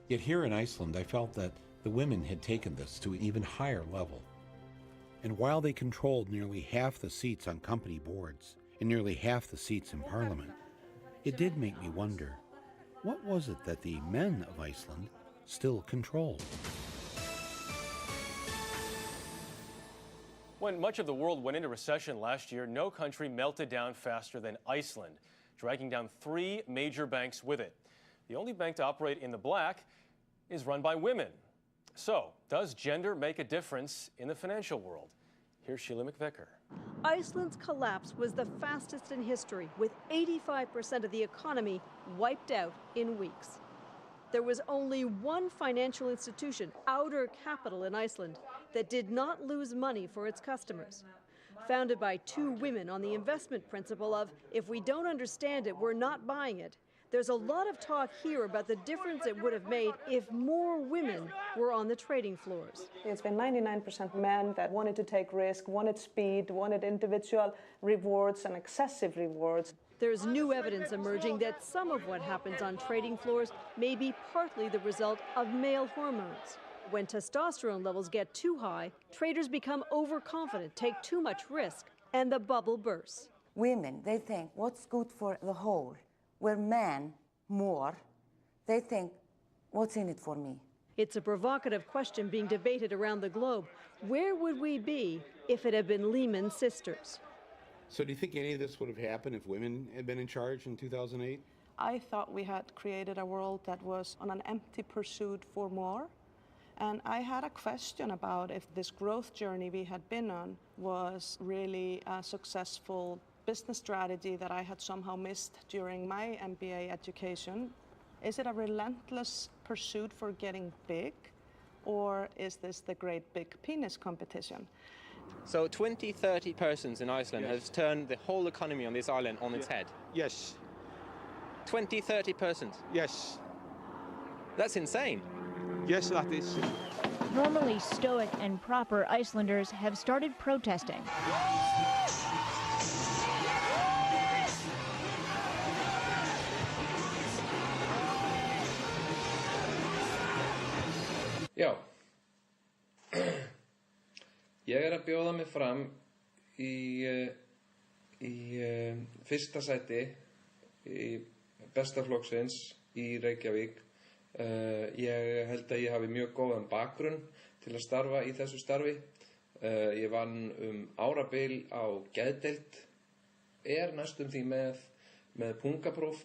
Yet here in Iceland, I felt that the women had taken this to an even higher level. And while they controlled nearly half the seats on company boards and nearly half the seats in parliament, it did make me wonder, what was it that the men of Iceland still controlled? When much of the world went into recession last year, no country melted down faster than Iceland, dragging down 3 major banks with it. The only bank to operate in the black is run by women. So, does gender make a difference in the financial world? Here's Sheila McVicker. Iceland's collapse was the fastest in history, with 85% of the economy wiped out in weeks. There was only one financial institution, Outer Capital in Iceland, that did not lose money for its customers. Founded by 2 women on the investment principle of, if we don't understand it, we're not buying it. There's a lot of talk here about the difference it would have made if more women were on the trading floors. It's been 99% men that wanted to take risk, wanted speed, wanted individual rewards and excessive rewards. There's new evidence emerging that some of what happens on trading floors may be partly the result of male hormones. When testosterone levels get too high, traders become overconfident, take too much risk, and the bubble bursts. Women, they think, what's good for the whole? Where men, more, they think, what's in it for me? It's a provocative question being debated around the globe. Where would we be if it had been Lehman Sisters? So do you think any of this would have happened if women had been in charge in 2008? I thought we had created a world that was on an empty pursuit for more. And I had a question about if this growth journey we had been on was really a successful business strategy that I had somehow missed during my MBA education. Is it a relentless pursuit for getting big, or is this the great big penis competition? So 20, 30 persons in Iceland has turned the whole economy on this island on its head? Yes. 20, 30 persons? Yes. That's insane. Yes, that is. Normally stoic and proper Icelanders have started protesting. Já, ég að bjóða mig fram í fyrsta sæti í besta flokksins í Reykjavík. Ég held að ég hafi mjög góðan bakgrunn til að starfa í þessu starfi. Ég vann árabil á geðdeild, næstum því með pungapróf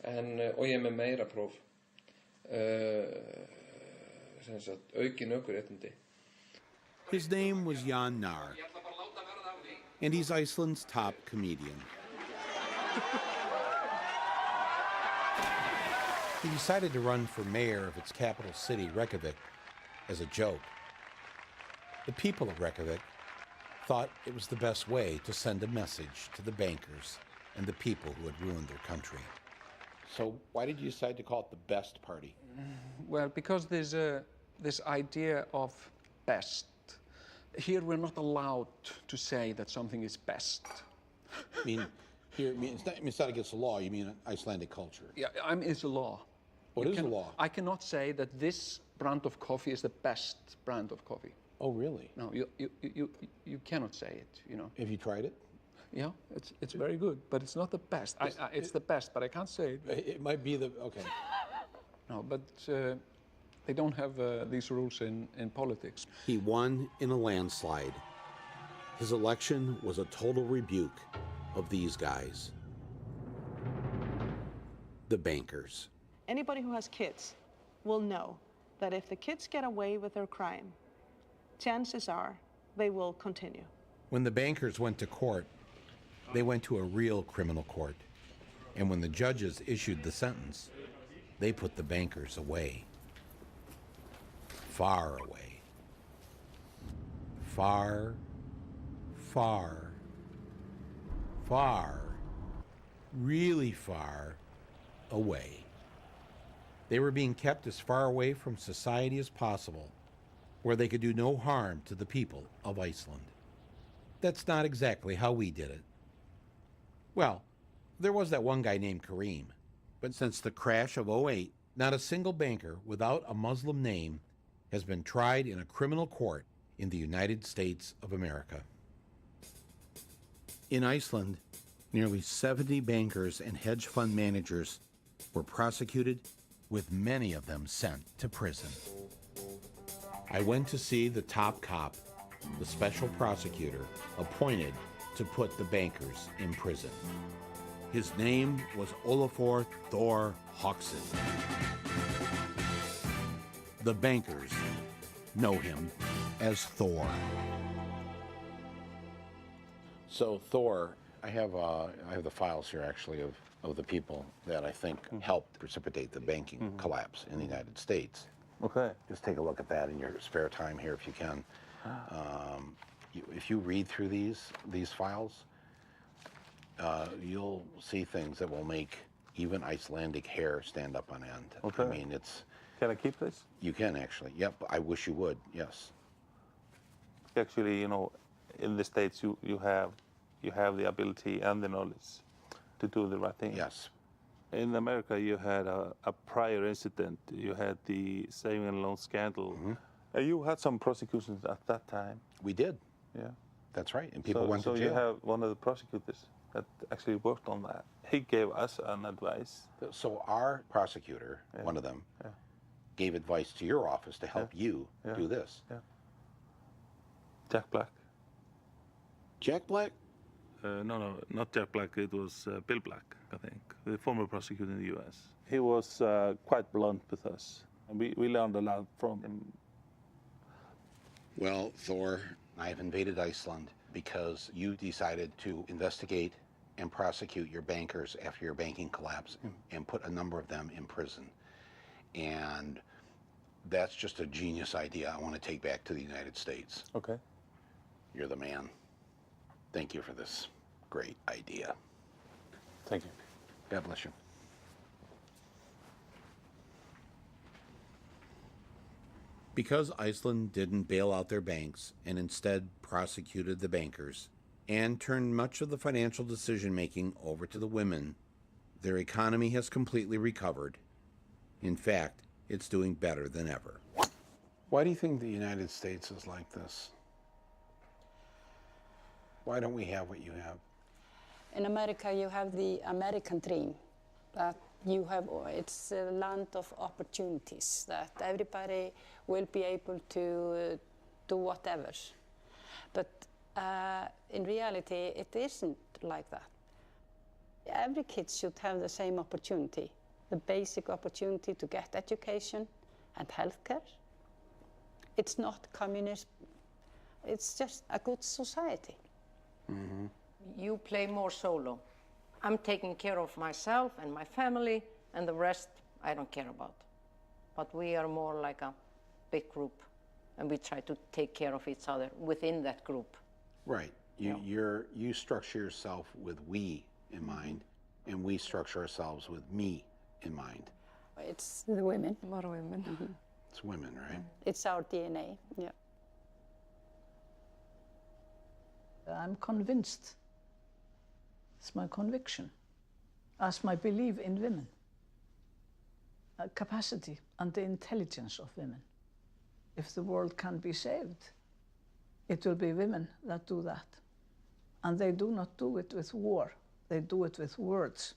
og ég með meira próf. Aukin ökuréttindi. His name was Jan Nar, and he's Iceland's top comedian. He decided to run for mayor of its capital city, Reykjavik, as a joke. The people of Reykjavik thought it was the best way to send a message to the bankers and the people who had ruined their country. So why did you decide to call it the best party? Well, because there's this idea of best. Here we're not allowed to say that something is best. I mean, here, it's not against the law, you mean Icelandic culture. Yeah, it's a law. What is the law? I cannot say that this brand of coffee is the best brand of coffee. Oh, really? No, you cannot say it, you know. Have you tried it? Yeah, it's very good, but it's not the best. It's the best, but I can't say it. It might be the, okay. No, but they don't have these rules in politics. He won in a landslide. His election was a total rebuke of these guys, the bankers. Anybody who has kids will know that if the kids get away with their crime, chances are they will continue. When the bankers went to court, they went to a real criminal court. And when the judges issued the sentence, they put the bankers away. Far away. Far, far, far, really far away. They were being kept as far away from society as possible, where they could do no harm to the people of Iceland. That's not exactly how we did it. Well, there was that one guy named Kareem, but since the crash of '08, not a single banker without a Muslim name has been tried in a criminal court in the United States of America. In Iceland, Nearly 70 bankers and hedge fund managers were prosecuted, with many of them sent to prison. I went to see the top cop, the special prosecutor appointed to put the bankers in prison. His name was Olafur Thor Hauksson. The bankers know him as Thor. So Thor, I have the files here actually of the people that I think helped precipitate the banking collapse in the United States. Okay. Just take a look at that in your spare time here if you can. If you read through these files, you'll see things that will make even Icelandic hair stand up on end. Okay. I mean, it's... Can I keep this? You can actually. Yep, I wish you would, yes. Actually, you know, in the States you have the ability and the knowledge to do the right thing. Yes. In America, you had a prior incident. You had the saving and loan scandal. You had some prosecutions at that time. We did. Yeah. That's right, and people went to jail. So you have one of the prosecutors that actually worked on that. He gave us an advice. So our prosecutor, one of them, gave advice to your office to help you do this. Yeah. Jack Black. Jack Black? No, not Jack Black. It was Bill Black, I think, the former prosecutor in the U.S. He was quite blunt with us, and we learned a lot from him. Well, Thor, I've invaded Iceland because you decided to investigate and prosecute your bankers after your banking collapse and put a number of them in prison. And that's just a genius idea I want to take back to the United States. Okay. You're the man. Thank you for this great idea. Thank you. God bless you. Because Iceland didn't bail out their banks and instead prosecuted the bankers and turned much of the financial decision-making over to the women, their economy has completely recovered. In fact, it's doing better than ever. Why do you think the United States is like this? Why don't we have what you have? In America, you have the American dream, that you have, it's a land of opportunities, that everybody will be able to do whatever. But in reality, it isn't like that. Every kid should have the same opportunity, the basic opportunity to get education and healthcare. It's not communism, it's just a good society. You play more solo. I'm taking care of myself and my family, and the rest I don't care about. But we are more like a big group, and we try to take care of each other within that group. Right. You structure yourself with we in mind, and we structure ourselves with me in mind. It's the women. More women. It's women, right? It's our DNA, yeah. I'm convinced. It's my conviction, as my belief in women, capacity and the intelligence of women. If the world can be saved, it will be women that do that. And they do not do it with war, they do it with words.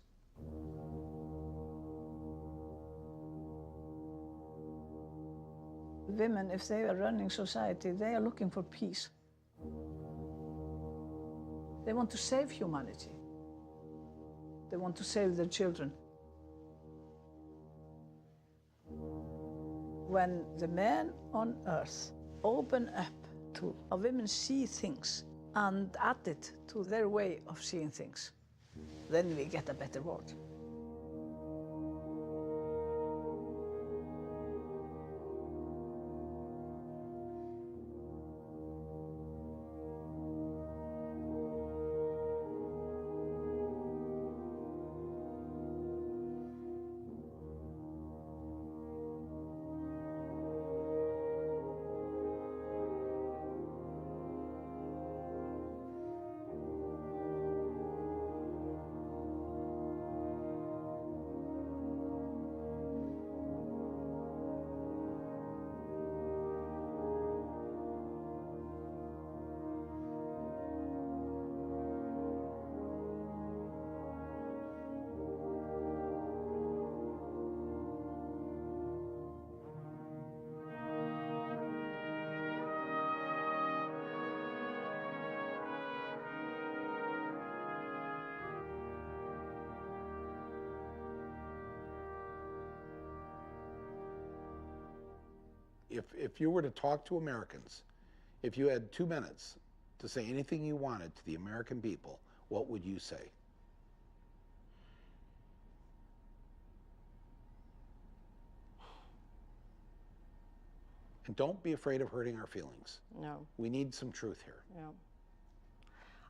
Women, if they are running society, they are looking for peace. They want to save humanity. They want to save their children. When the men on earth open up to how women see things and add it to their way of seeing things, then we get a better world. if you were to talk to Americans, if you had 2 minutes to say anything you wanted to the American people, what would you say? And don't be afraid of hurting our feelings. No. We need some truth here. No.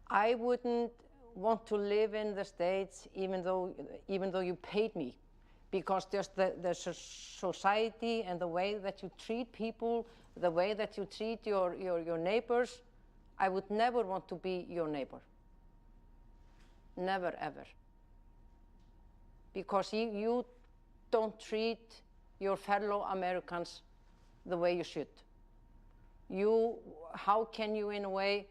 I wouldn't want to live in the States even though you paid me, because just the society and the way that you treat people, the way that you treat your neighbors, I would never want to be your neighbor. Never, ever. Because you don't treat your fellow Americans the way you should. How can you, in a way,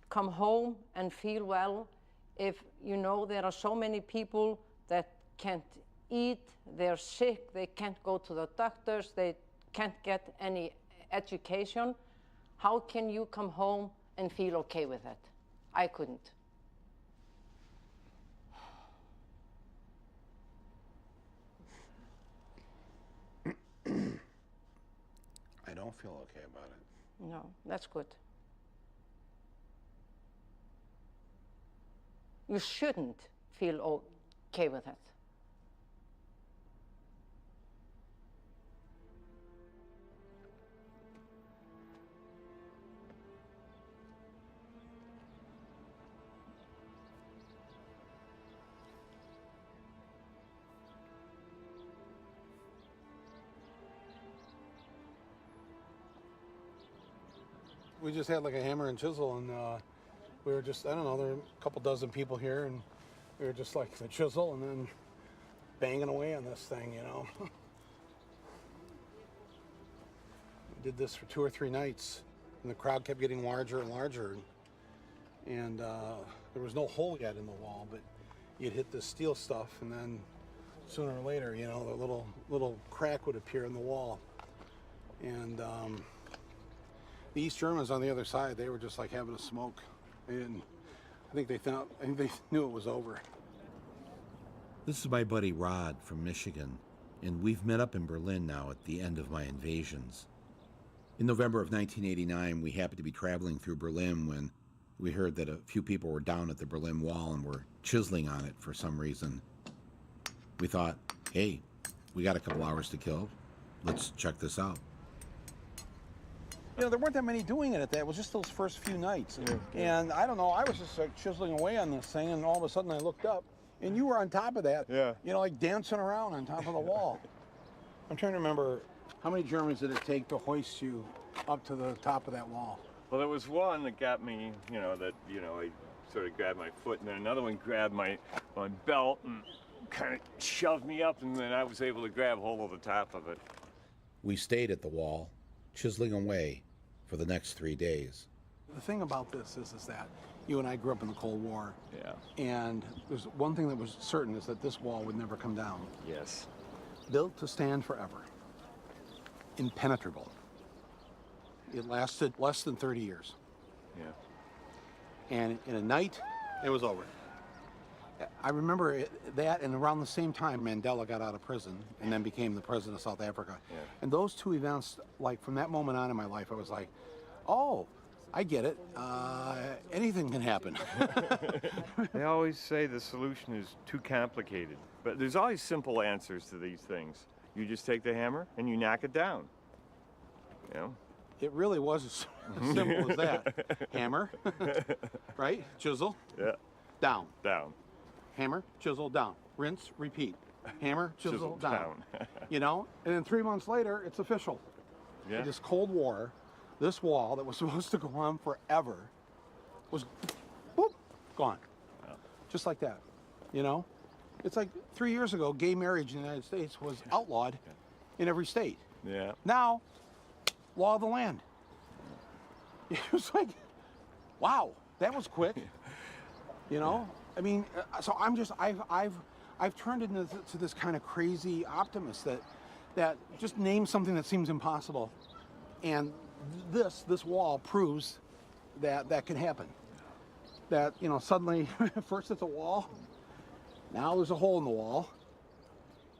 come home and feel well if you know there are so many people that can't eat, they're sick, they can't go to the doctors, they can't get any education? How can you come home and feel okay with that? I couldn't. I don't feel okay about it. No, that's good. You shouldn't feel okay with that. We just had like a hammer and chisel, and we were just, I don't know, there were a couple dozen people here, and we were just like the chisel and then banging away on this thing, you know. We did this for 2 or 3 nights, and the crowd kept getting larger and larger, and there was no hole yet in the wall, but you'd hit this steel stuff, and then sooner or later, you know, the little crack would appear in the wall. And the East Germans on the other side, they were just like having a smoke. I think they knew it was over. This is my buddy Rod from Michigan, and we've met up in Berlin now at the end of my invasions. In November of 1989, we happened to be traveling through Berlin when we heard that a few people were down at the Berlin Wall and were chiseling on it for some reason. We thought, hey, we got a couple hours to kill. Let's check this out. You know, there weren't that many doing it at that. It was just those first few nights. Yeah. And I don't know, I was just like chiseling away on this thing, and all of a sudden I looked up, and you were on top of that. Yeah. You know, like dancing around on top of the wall. I'm trying to remember, how many Germans did it take to hoist you up to the top of that wall? Well, there was one that got me, I sort of grabbed my foot, and then another one grabbed my belt and kind of shoved me up, and then I was able to grab hold of the top of it. We stayed at the wall, chiseling away for the next 3 days. The thing about this is that you and I grew up in the Cold War. Yeah. And there's one thing that was certain, is that this wall would never come down. Yes. Built to stand forever. Impenetrable. It lasted less than 30 years. Yeah. And in a night, it was over. I remember that, and around the same time, Mandela got out of prison and then became the president of South Africa. Yeah. And those two events, like from that moment on in my life, I was like, oh, I get it. Anything can happen. They always say the solution is too complicated, but there's always simple answers to these things. You just take the hammer and you knock it down. You know? It really was as simple as that. Hammer, right? Chisel. Yeah. Down. Down. Hammer, chisel, down. Rinse, repeat. Hammer, chisel, down. You know? And then 3 months later, it's official. Yeah. This Cold War, this wall that was supposed to go on forever was, whoop, gone. Yeah. Just like that. You know? It's like 3 years ago, gay marriage in the United States was outlawed in every state. Yeah. Now, law of the land. It was like, wow, that was quick. You know? I mean, so I've turned into this kind of crazy optimist that just names something that seems impossible, and this wall proves that can happen. That, you know, suddenly first it's a wall, now there's a hole in the wall,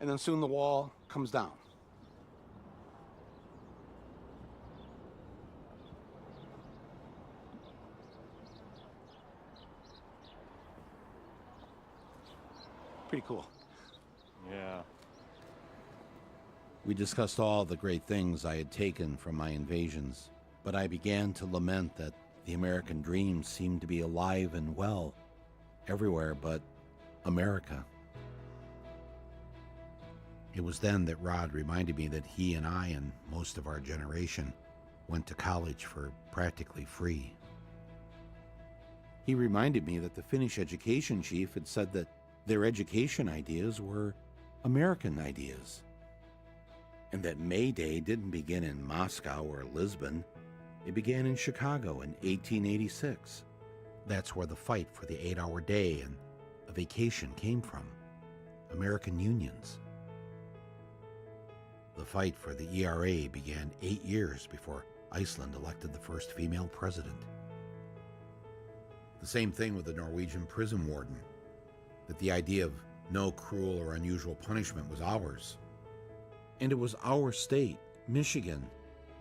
and then soon the wall comes down. Pretty cool. Yeah. We discussed all the great things I had taken from my invasions, but I began to lament that the American dream seemed to be alive and well everywhere but America. It was then that Rod reminded me that he and I and most of our generation went to college for practically free. He reminded me that the Finnish education chief had said that their education ideas were American ideas, and that May Day didn't begin in Moscow or Lisbon. It began in Chicago in 1886. That's where the fight for the 8-hour day and a vacation came from. American unions. The fight for the ERA began 8 years before Iceland elected the first female president. The same thing with the Norwegian prison warden, that the idea of no cruel or unusual punishment was ours. And it was our state, Michigan,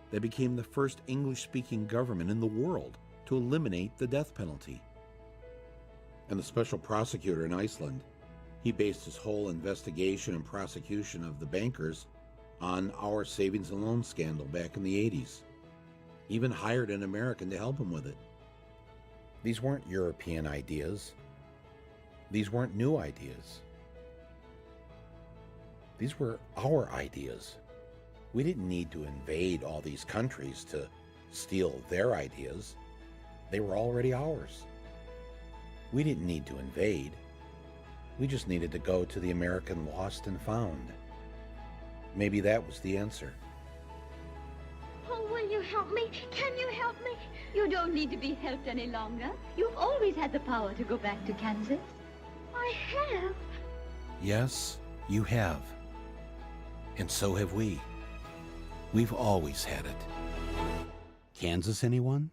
that became the first English-speaking government in the world to eliminate the death penalty. And the special prosecutor in Iceland, he based his whole investigation and prosecution of the bankers on our savings and loan scandal back in the 80s. Even hired an American to help him with it. These weren't European ideas. These weren't new ideas. These were our ideas. We didn't need to invade all these countries to steal their ideas. They were already ours. We didn't need to invade. We just needed to go to the American lost and found. Maybe that was the answer. Oh, will you help me? Can you help me? You don't need to be helped any longer. You've always had the power to go back to Kansas. I have. Yes, you have. And so have we. We've always had it. Kansas, anyone?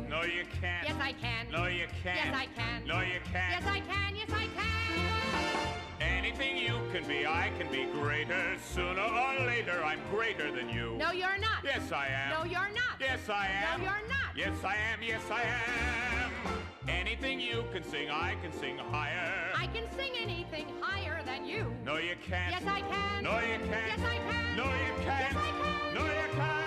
No, you can't. Yes, I can. No, you can't. Yes, I can. No, you can't. Yes, I can. Yes, I can. Anything you can be, I can be greater. Sooner or later, I'm greater than you. No, you're not. Yes, I am. No, you're not. Yes, I am. No, you're not. Yes, I am. Yes, I am. Anything you can sing, I can sing higher. I can sing anything higher than you. No, you can't. Yes, I can. No, you can't. Yes, I can. No, you can't. Yes, I can. No, you can't.